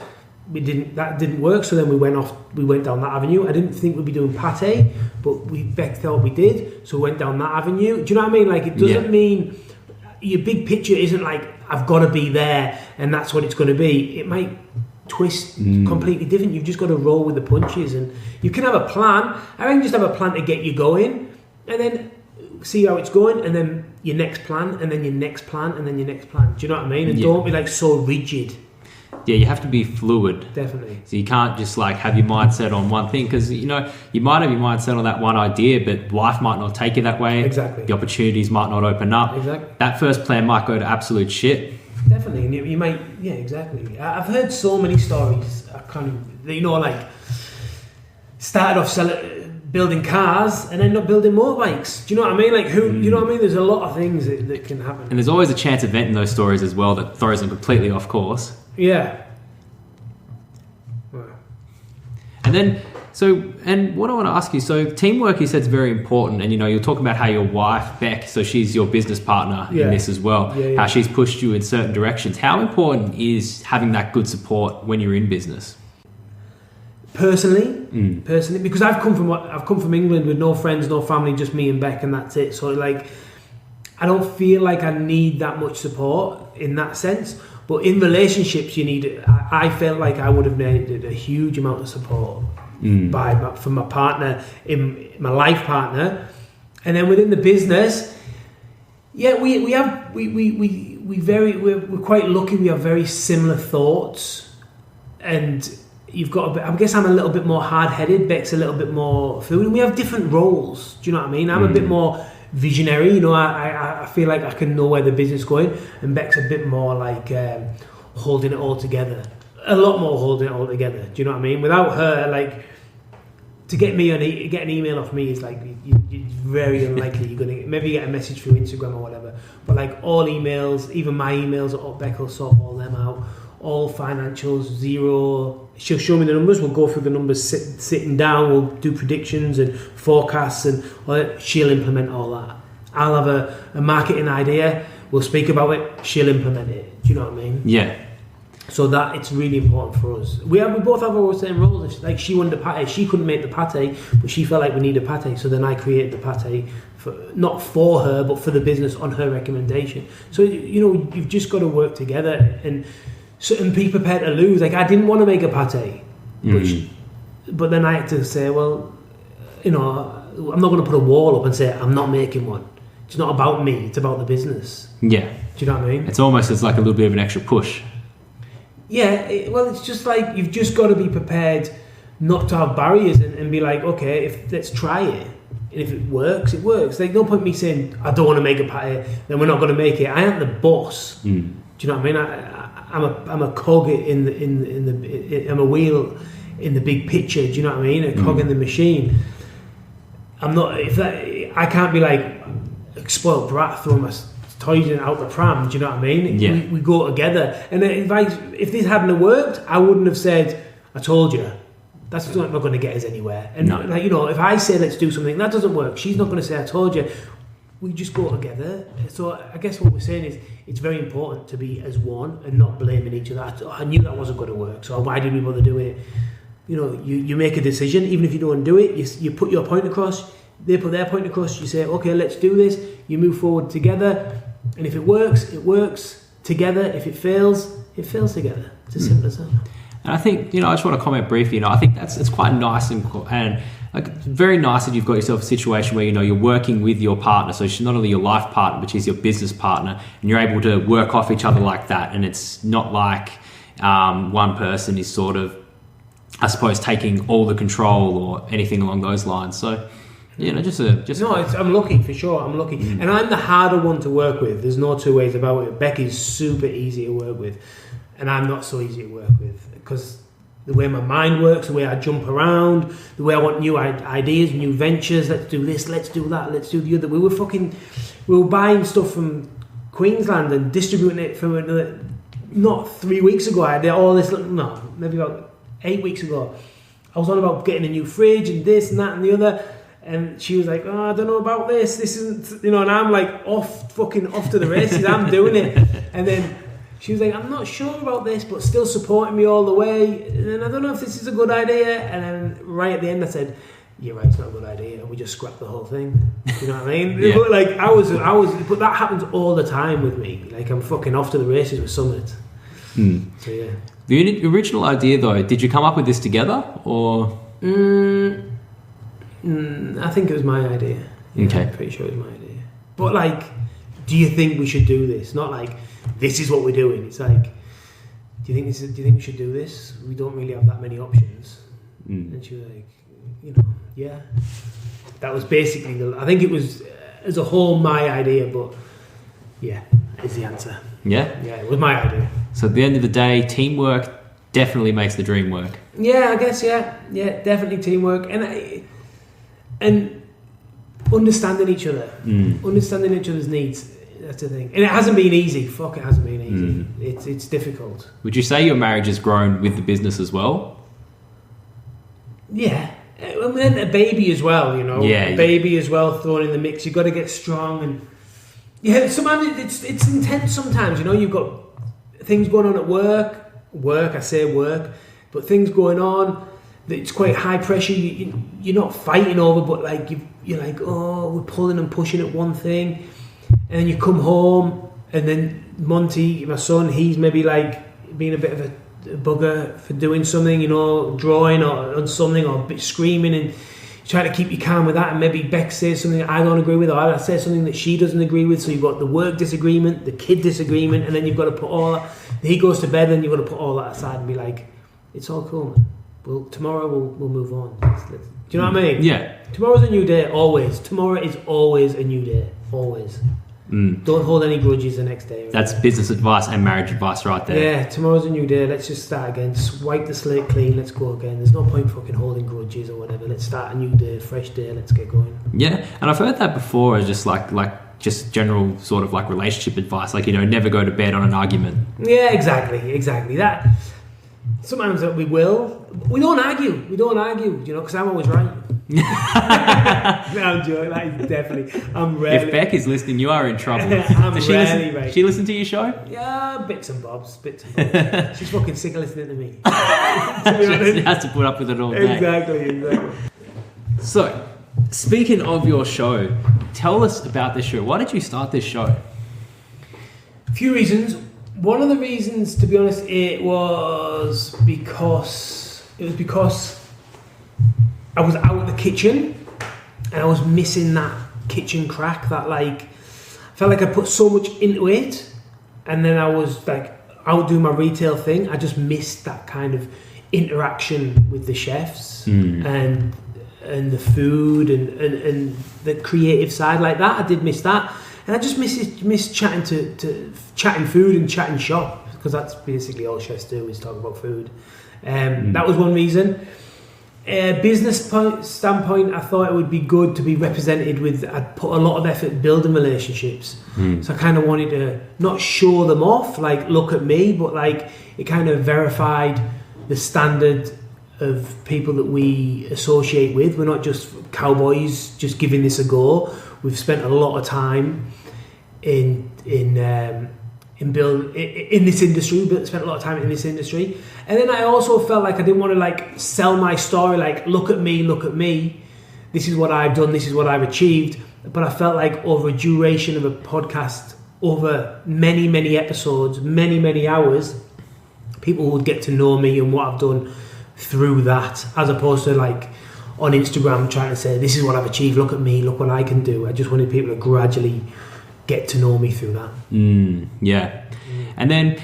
That didn't work. So then we went down that avenue. I didn't think we'd be doing pate, but Beck thought we did, so we went down that avenue. Do you know what I mean? Like, it doesn't mean your big picture isn't like I've got to be there and that's what it's going to be. It might twist completely different. You've just got to roll with the punches, and you can have a plan. I can just have a plan to get you going, and then see how it's going, and then your next plan, and then your next plan, and then your next plan. Do you know what I mean? And don't be like so rigid. Yeah, you have to be fluid. Definitely. So you can't just like have your mindset on one thing, because you might have your mindset on that one idea, but life might not take you that way. Exactly. The opportunities might not open up. Exactly. That first plan might go to absolute shit. Definitely, and you might, exactly. I've heard so many stories. Like started off building cars and ended up building motorbikes. Do you know what I mean? Like, you know what I mean? There's a lot of things that can happen. And there's always a chance event in those stories as well that throws them completely off course. Yeah. Wow. And then, and what I want to ask you, so teamwork you said is very important, and you're talking about how your wife, Beck, so she's your business partner in this as well, how she's pushed you in certain directions. How important is having that good support when you're in business? Personally, because I've come from England with no friends, no family, just me and Beck, and that's it. So like, I don't feel like I need that much support in that sense. But in relationships, I felt like I would have needed a huge amount of support from my partner, in my life partner, and then within the business, we're quite lucky. We have very similar thoughts, and you've got a bit, I guess I'm a little bit more hard-headed, Beck's a little bit more fluid, and we have different roles, do you know what I mean? I'm a bit more visionary, you know, I feel like I can know where the business is going, and Beck's a bit more like holding it all together, a lot more holding it all together, do you know what I mean? Without her, like, to get an email off me is like, it's very unlikely you're going to, maybe get a message through Instagram or whatever, but like all emails, even my emails, Beck will sort all them out. All financials, zero. She'll show me the numbers. We'll go through the numbers sitting down. We'll do predictions and forecasts, and she'll implement all that. I'll have a marketing idea. We'll speak about it. She'll implement it. Do you know what I mean? Yeah. So that it's really important for us. We both have our same roles. Like she wanted the pate. She couldn't make the pate, but she felt like we need a pate. So then I created the pate, not for her, but for the business on her recommendation. So you know, you've just got to work together and be prepared to lose. Like I didn't want to make a pate, but then I had to say, well, you know, I'm not going to put a wall up and say I'm not making one. It's not about me. It's about the business. Yeah. Do you know what I mean? It's like a little bit of an extra push. Yeah. Well, it's just like you've just got to be prepared not to have barriers and be like, okay, let's try it. And if it works, it works. Like no point me saying I don't want to make a pate, then we're not going to make it. I am the boss. Do you know what I mean? I'm a cog in the I'm a wheel in the big picture. Do you know what I mean? A cog in the machine. I'm not. I can't be like a spoiled brat throwing my toys out the pram. Do you know what I mean? Yeah. We go together. And if this hadn't worked, I wouldn't have said, "I told you." That's not going to get us anywhere. And like you know, if I say let's do something that doesn't work, she's not going to say, "I told you." We just go together. So I guess what we're saying is it's very important to be as one and not blaming each other. I knew that wasn't going to work, so why did we bother doing it? You know, you make a decision, even if you don't want to do it, you put your point across, they put their point across, you say, okay, let's do this, you move forward together, and if it works together. If it fails together. It's as simple as that. And I think, you know, I just want to comment briefly, you know, I think it's quite nice and like very nice that you've got yourself a situation where, you know, you're working with your partner. So she's not only your life partner, but she's your business partner, and you're able to work off each other like that. And it's not like one person is sort of, I suppose, taking all the control or anything along those lines. So, you know, I'm lucky for sure. I'm lucky, and I'm the harder one to work with. There's no two ways about it. Becky's super easy to work with, and I'm not so easy to work with because the way my mind works, the way I jump around, the way I want new ideas, new ventures. Let's do this, let's do that, let's do the other. We were buying stuff from Queensland and distributing it from not 3 weeks ago. I did all this. No, maybe about 8 weeks ago. I was on about getting a new fridge and this and that and the other. And she was like, oh, I don't know about this. This isn't, you know, and I'm like off to the races. I'm doing it. And then she was like, I'm not sure about this, but still supporting me all the way. And then I don't know if this is a good idea. And then right at the end, I said, you're right, it's not a good idea. And we just scrapped the whole thing. You know what I mean? Yeah. But like I was, but that happens all the time with me. Like I'm fucking off to the races with Summit. So yeah. The original idea though, did you come up with this together or? I think it was my idea. Yeah, okay. I'm pretty sure it was my idea. But like, do you think we should do this? Not like, this is what we're doing. It's like, do you think we should do this? We don't really have that many options. And she was like, you know, yeah. That was basically I think it was as a whole my idea, but yeah, is the answer. Yeah? Yeah, it was my idea. So at the end of the day, teamwork definitely makes the dream work. Yeah, I guess, yeah. Yeah, definitely teamwork. And understanding each other. Understanding each other's needs. That's the thing. And it hasn't been easy. Fuck, it hasn't been easy. It's difficult. Would you say your marriage has grown with the business as well? Yeah. And then a baby as well, you know. Yeah. A baby as well thrown in the mix. You've got to get strong. And yeah, sometimes it's intense sometimes, you know. You've got things going on at work. I say work. But things going on. It's quite high pressure. You're not fighting over, but like you're like, oh, we're pulling and pushing at one thing, and then you come home, and then Monty, my son, he's maybe like being a bit of a bugger for doing something, you know, drawing or on something or screaming, and try to keep you calm with that. And maybe Beck says something that I don't agree with, or I say something that she doesn't agree with. So you've got the work disagreement, the kid disagreement, and then you've got to put all that. He goes to bed, and you've got to put all that aside and be like, it's all cool, man. Well, tomorrow we'll move on. Do you know what I mean? Yeah. Tomorrow's a new day, always. Tomorrow is always a new day, always. Don't hold any grudges the next day. That's business advice and marriage advice right there. Yeah, tomorrow's a new day. Let's just start again. Just wipe the slate clean. Let's go again. There's no point fucking holding grudges or whatever. Let's start a new day, fresh day. Let's get going. Yeah, and I've heard that before as just like just general sort of like relationship advice. Like, never go to bed on an argument. Yeah, exactly. That sometimes that we don't argue, because I'm always right. No, I'm joking. That is definitely. I'm rarely. If Beck is listening, you are in trouble. Does she listen to your show? Yeah, bits and bobs. She's fucking sick of listening to me. She has to put up with it all day. Exactly. So, speaking of your show, tell us about this show. Why did you start this show? A few reasons. One of the reasons, to be honest, it was because I was out of the kitchen and I was missing that kitchen crack, that like, I felt like I put so much into it, and then I was like out doing my retail thing. I just missed that kind of interaction with the chefs and the food and the creative side like that. I did miss that, and I just miss chatting to chatting food and chatting shop, because that's basically all chefs do, is talk about food. That was one reason. Business standpoint, I thought it would be good to be represented with. I'd put a lot of effort building relationships, so I kind of wanted to not show them off, like look at me, but like it kind of verified the standard of people that we associate with. We're not just cowboys just giving this a go. We've spent a lot of time in this industry, but spent a lot of time in this industry. And then I also felt like I didn't want to like sell my story, like look at me, this is what I've done, this is what I've achieved. But I felt like over a duration of a podcast, over many episodes, many hours, people would get to know me and what I've done through that, as opposed to like on Instagram trying to say this is what I've achieved, look at me, look what I can do. I just wanted people to gradually get to know me through that. And then,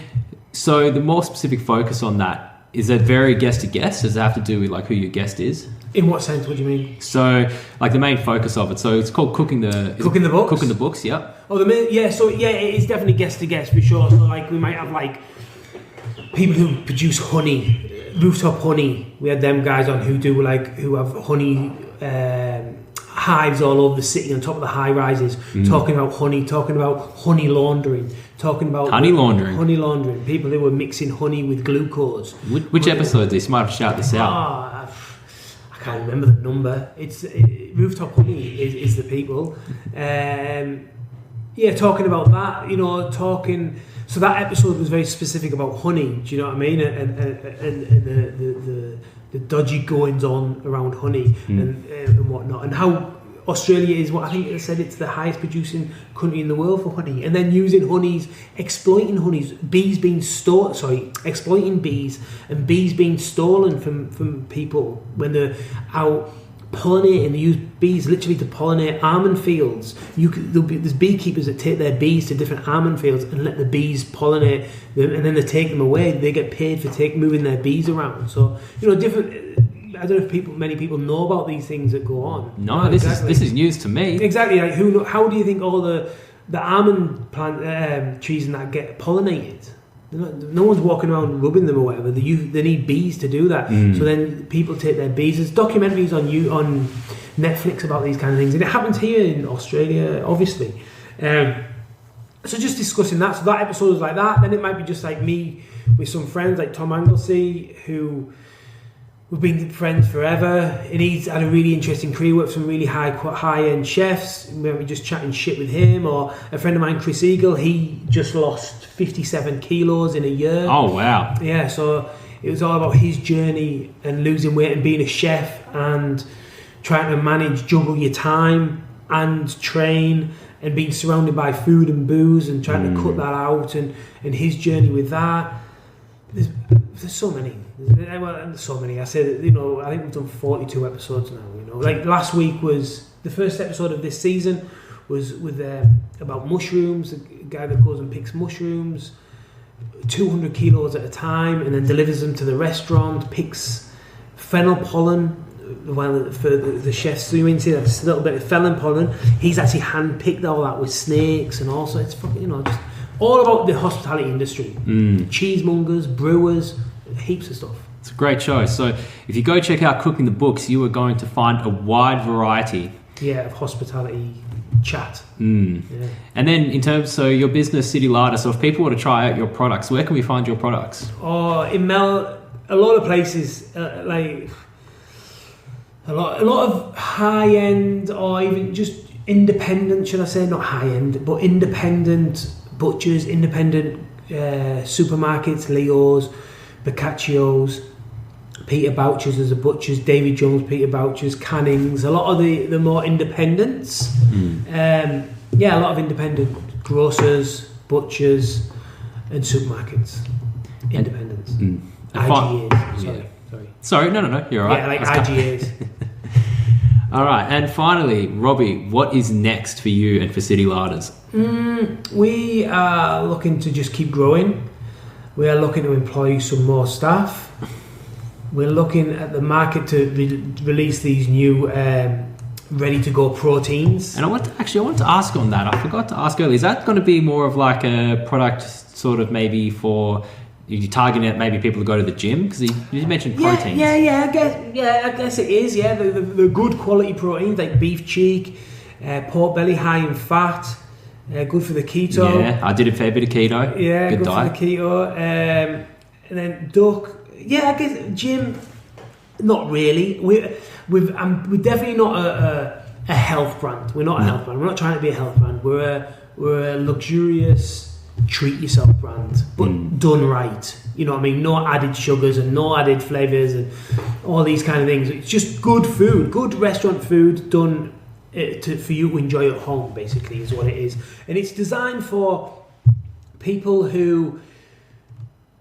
so the more specific focus on that, is that very guest to guest? Does it have to do with like who your guest is? In what sense? What do you mean? So, like the main focus of it. So it's called Cooking the Books. Cooking the Books. Yeah. Oh, it is definitely guest to guest for sure. So like we might have like people who produce honey, rooftop honey. We had them guys on who have honey hives all over the city on top of the high rises, talking about honey laundering, honey laundering. People who were mixing honey with glucose. Which episode? This might have to shout this out. I can't remember the number. It's rooftop honey is the people. Talking about that. So that episode was very specific about honey. Do you know what I mean? And the dodgy goings on around honey and whatnot, and how Australia is what I think they said it's the highest producing country in the world for honey, and then exploiting bees being exploiting bees and bees being stolen from people when they're out pollinating. They use bees literally to pollinate almond fields. There's beekeepers that take their bees to different almond fields and let the bees pollinate them, and then they take them away. They get paid for moving their bees around. So different. I don't know if many people know about these things that go on. No, this is news to me. Exactly. Like how do you think all the almond plant trees and that get pollinated? No one's walking around rubbing them or whatever. They need bees to do that. So then people take their bees. There's documentaries on Netflix about these kind of things, and it happens here in Australia, obviously. So just discussing that. So that episode was like that. Then it might be just like me with some friends like Tom Anglesey, who we've been friends forever, and he's had a really interesting career with some really high-end chefs. We're just chatting shit with him. Or a friend of mine, Chris Eagle, he just lost 57 kilos in a year. Oh, wow. Yeah, so it was all about his journey and losing weight and being a chef and trying to juggle your time and train and being surrounded by food and booze and trying to cut that out and his journey with that. There's so many. There's so many. I said, I think we've done 42 episodes now. Like last week was the first episode of this season was with about mushrooms. A guy that goes and picks mushrooms, 200 kilos at a time, and then delivers them to the restaurant. Picks fennel pollen. Well, for the chefs, you mean see that's a little bit of fennel pollen. He's actually hand-picked all that with snakes, and also it's fucking, just all about the hospitality industry. Cheesemongers, brewers, heaps of stuff. It's a great show. So if you go check out Cooking the Books, you are going to find a wide variety. Yeah, of hospitality chat. Yeah. And then in terms, so your business, City Larder, so if people want to try out your products, where can we find your products? Oh, in a lot of places, like a lot of high-end or even just independent, should I say, not high-end, but independent butchers, independent supermarkets, Leo's, Boccaccio's, Peter Boucher's as a butcher's, David Jones, Peter Boucher's, Canning's, a lot of the more independents. A lot of independent grocers, butchers and supermarkets. Independents. IGAs. Sorry, no, you're all right. Yeah, like IGAs. All right, and finally, Robbie, what is next for you and for City Larders? We are looking to just keep growing. We are looking to employ some more staff. We're looking at the market to release these new ready-to-go proteins. And I want to ask on that. I forgot to ask earlier. Is that going to be more of like a product sort of maybe for... You're targeting it maybe people who go to the gym? Because you mentioned proteins. I guess it is. Yeah, the good quality proteins like beef cheek, pork belly high in fat, good for the keto. Yeah, I did a fair bit of keto. Yeah, good diet. for the keto. And then duck. Yeah, I guess gym. Not really. We're definitely not a health brand. We're not a health brand. We're not trying to be a health brand. We're a luxurious, treat yourself brand, but done right. You know what I mean? No added sugars and no added flavours and all these kind of things. It's just good food, good restaurant food done for you to enjoy at home, basically, is what it is. And it's designed for people who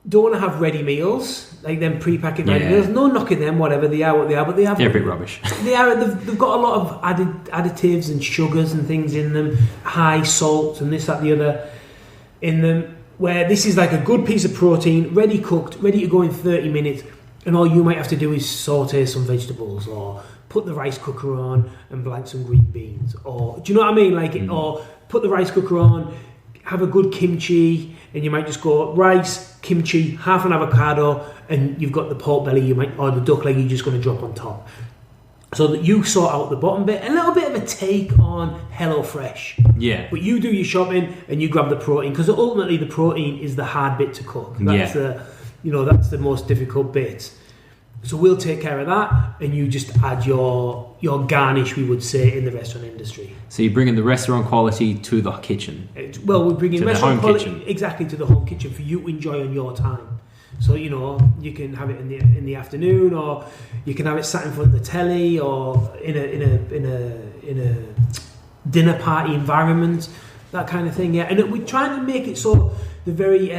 don't want to have ready meals, like them pre-packet ready meals. No knocking them, whatever they are, what they are, but they have... They're a bit rubbish. They've got a lot of additives and sugars and things in them, high salt and this, that, the other in them, where this is like a good piece of protein, ready cooked, ready to go in 30 minutes, and all you might have to do is saute some vegetables or put the rice cooker on and blanch some green beans, or do you know what I mean? Or put the rice cooker on, have a good kimchi, and you might just go rice, kimchi, half an avocado, and you've got the pork belly or the duck leg you're just going to drop on top. So that you sort out the bottom bit, a little bit of a take on HelloFresh. Yeah. But you do your shopping and you grab the protein, because ultimately the protein is the hard bit to cook. That's that's the most difficult bit. So we'll take care of that, and you just add your garnish, we would say, in the restaurant industry. So you're bringing the restaurant quality to the kitchen. We're bringing restaurant quality kitchen. Exactly to the home kitchen for you to enjoy on your time. So you can have it in the afternoon, or you can have it sat in front of the telly, or in a dinner party environment, that kind of thing. Yeah, and we're trying to make it so the very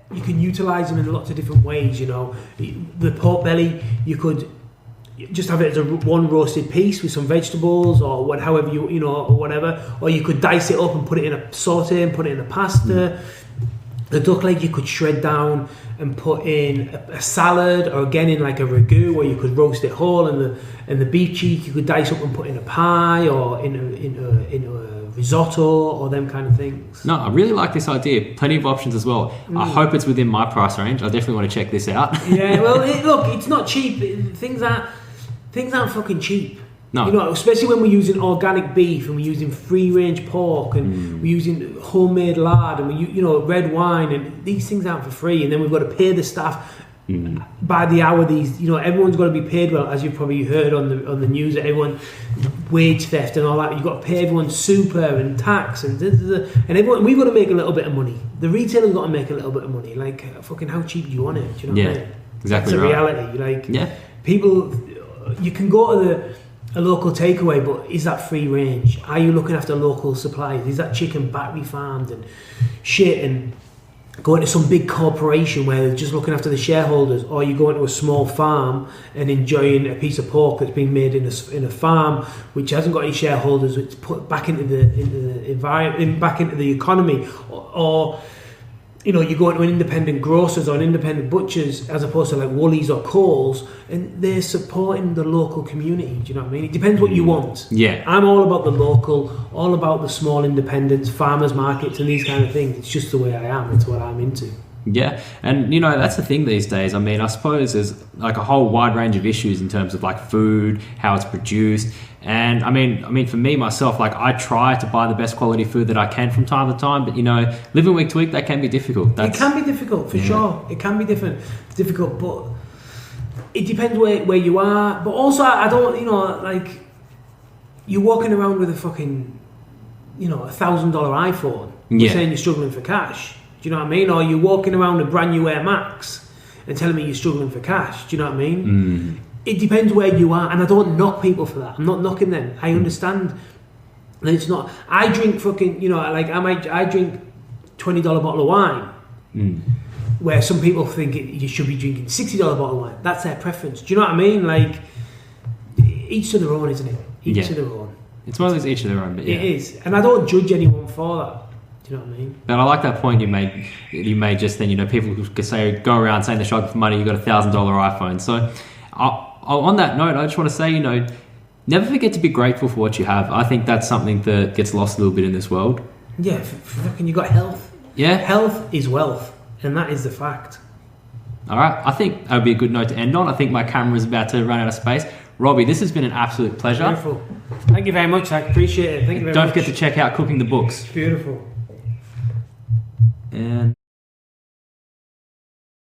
you can utilise them in lots of different ways. The pork belly, you could just have it as one roasted piece with some vegetables, or however or whatever, or you could dice it up and put it in a saute and put it in a pasta. The duck leg you could shred down and put in a salad, or again in like a ragu, or you could roast it whole, and the beef cheek you could dice up and put in a pie, or in a risotto, or them kind of things. No, I really like this idea. Plenty of options as well. I hope it's within my price range. I definitely want to check this out. Yeah, well, look, it's not cheap. Things aren't fucking cheap. No. Especially when we're using organic beef, and we're using free-range pork, and we're using homemade lard, and we red wine, and these things aren't for free. And then we've got to pay the staff by the hour. Everyone's got to be paid well, as you've probably heard on the news. That everyone wage theft and all that. You've got to pay everyone super and tax and everyone. We've got to make a little bit of money. The retailer's got to make a little bit of money. Like fucking, how cheap do you want it? Do you know what I mean? Exactly. It's a reality. People, you can go to a local takeaway, but is that free range? Are you looking after local suppliers? Is that chicken battery farmed and shit, and going to some big corporation where they're just looking after the shareholders? Or are you going to a small farm and enjoying a piece of pork that's been made in a farm which hasn't got any shareholders, which put back into the environment, back into the economy? Or you know, you go into an independent grocers or an independent butchers as opposed to like Woolies or Coles, and they're supporting the local community. Do you know what I mean? It depends what you want. Yeah. I'm all about the local, all about the small independents, farmers markets and these kind of things. It's just the way I am. It's what I'm into. Yeah, and you know, that's the thing these days. I mean, I suppose there's like a whole wide range of issues in terms of like food, how it's produced. And I mean, for me, myself, like I try to buy the best quality food that I can from time to time, but you know, living week to week, that can be difficult. It can be difficult, for sure. It can be difficult, but it depends where you are. But also, I don't, you know, like, you're walking around with a fucking, you know, $1,000 iPhone. You're saying you're struggling for cash. Do you know what I mean? Or you're walking around a brand new Air Max and telling me you're struggling for cash. Do you know what I mean? It depends where you are, and I don't knock people for that. I'm not knocking them. I understand. And it's not. I drink fucking, you know, like I drink $20 bottle of wine, where some people think you should be drinking $60 bottle of wine. That's their preference. Do you know what I mean? Like, each to their own, isn't it? Each to their own. It's one of those each to their own, but yeah. It is, and I don't judge anyone for that. Do you know what I mean? And I like that point you made. You made just then. You know, people could say, go around saying they're struggling for money. You got a $1,000 iPhone. So, on that note, I just want to say, you know, never forget to be grateful for what you have. I think that's something that gets lost a little bit in this world. Yeah, fucking you got health. Yeah, health is wealth, and that is the fact. All right, I think that would be a good note to end on. I think my camera is about to run out of space. Robbie, this has been an absolute pleasure. Beautiful. Thank you very much. I appreciate it. Thank you very much. Don't forget to check out Cooking the Books. Beautiful. And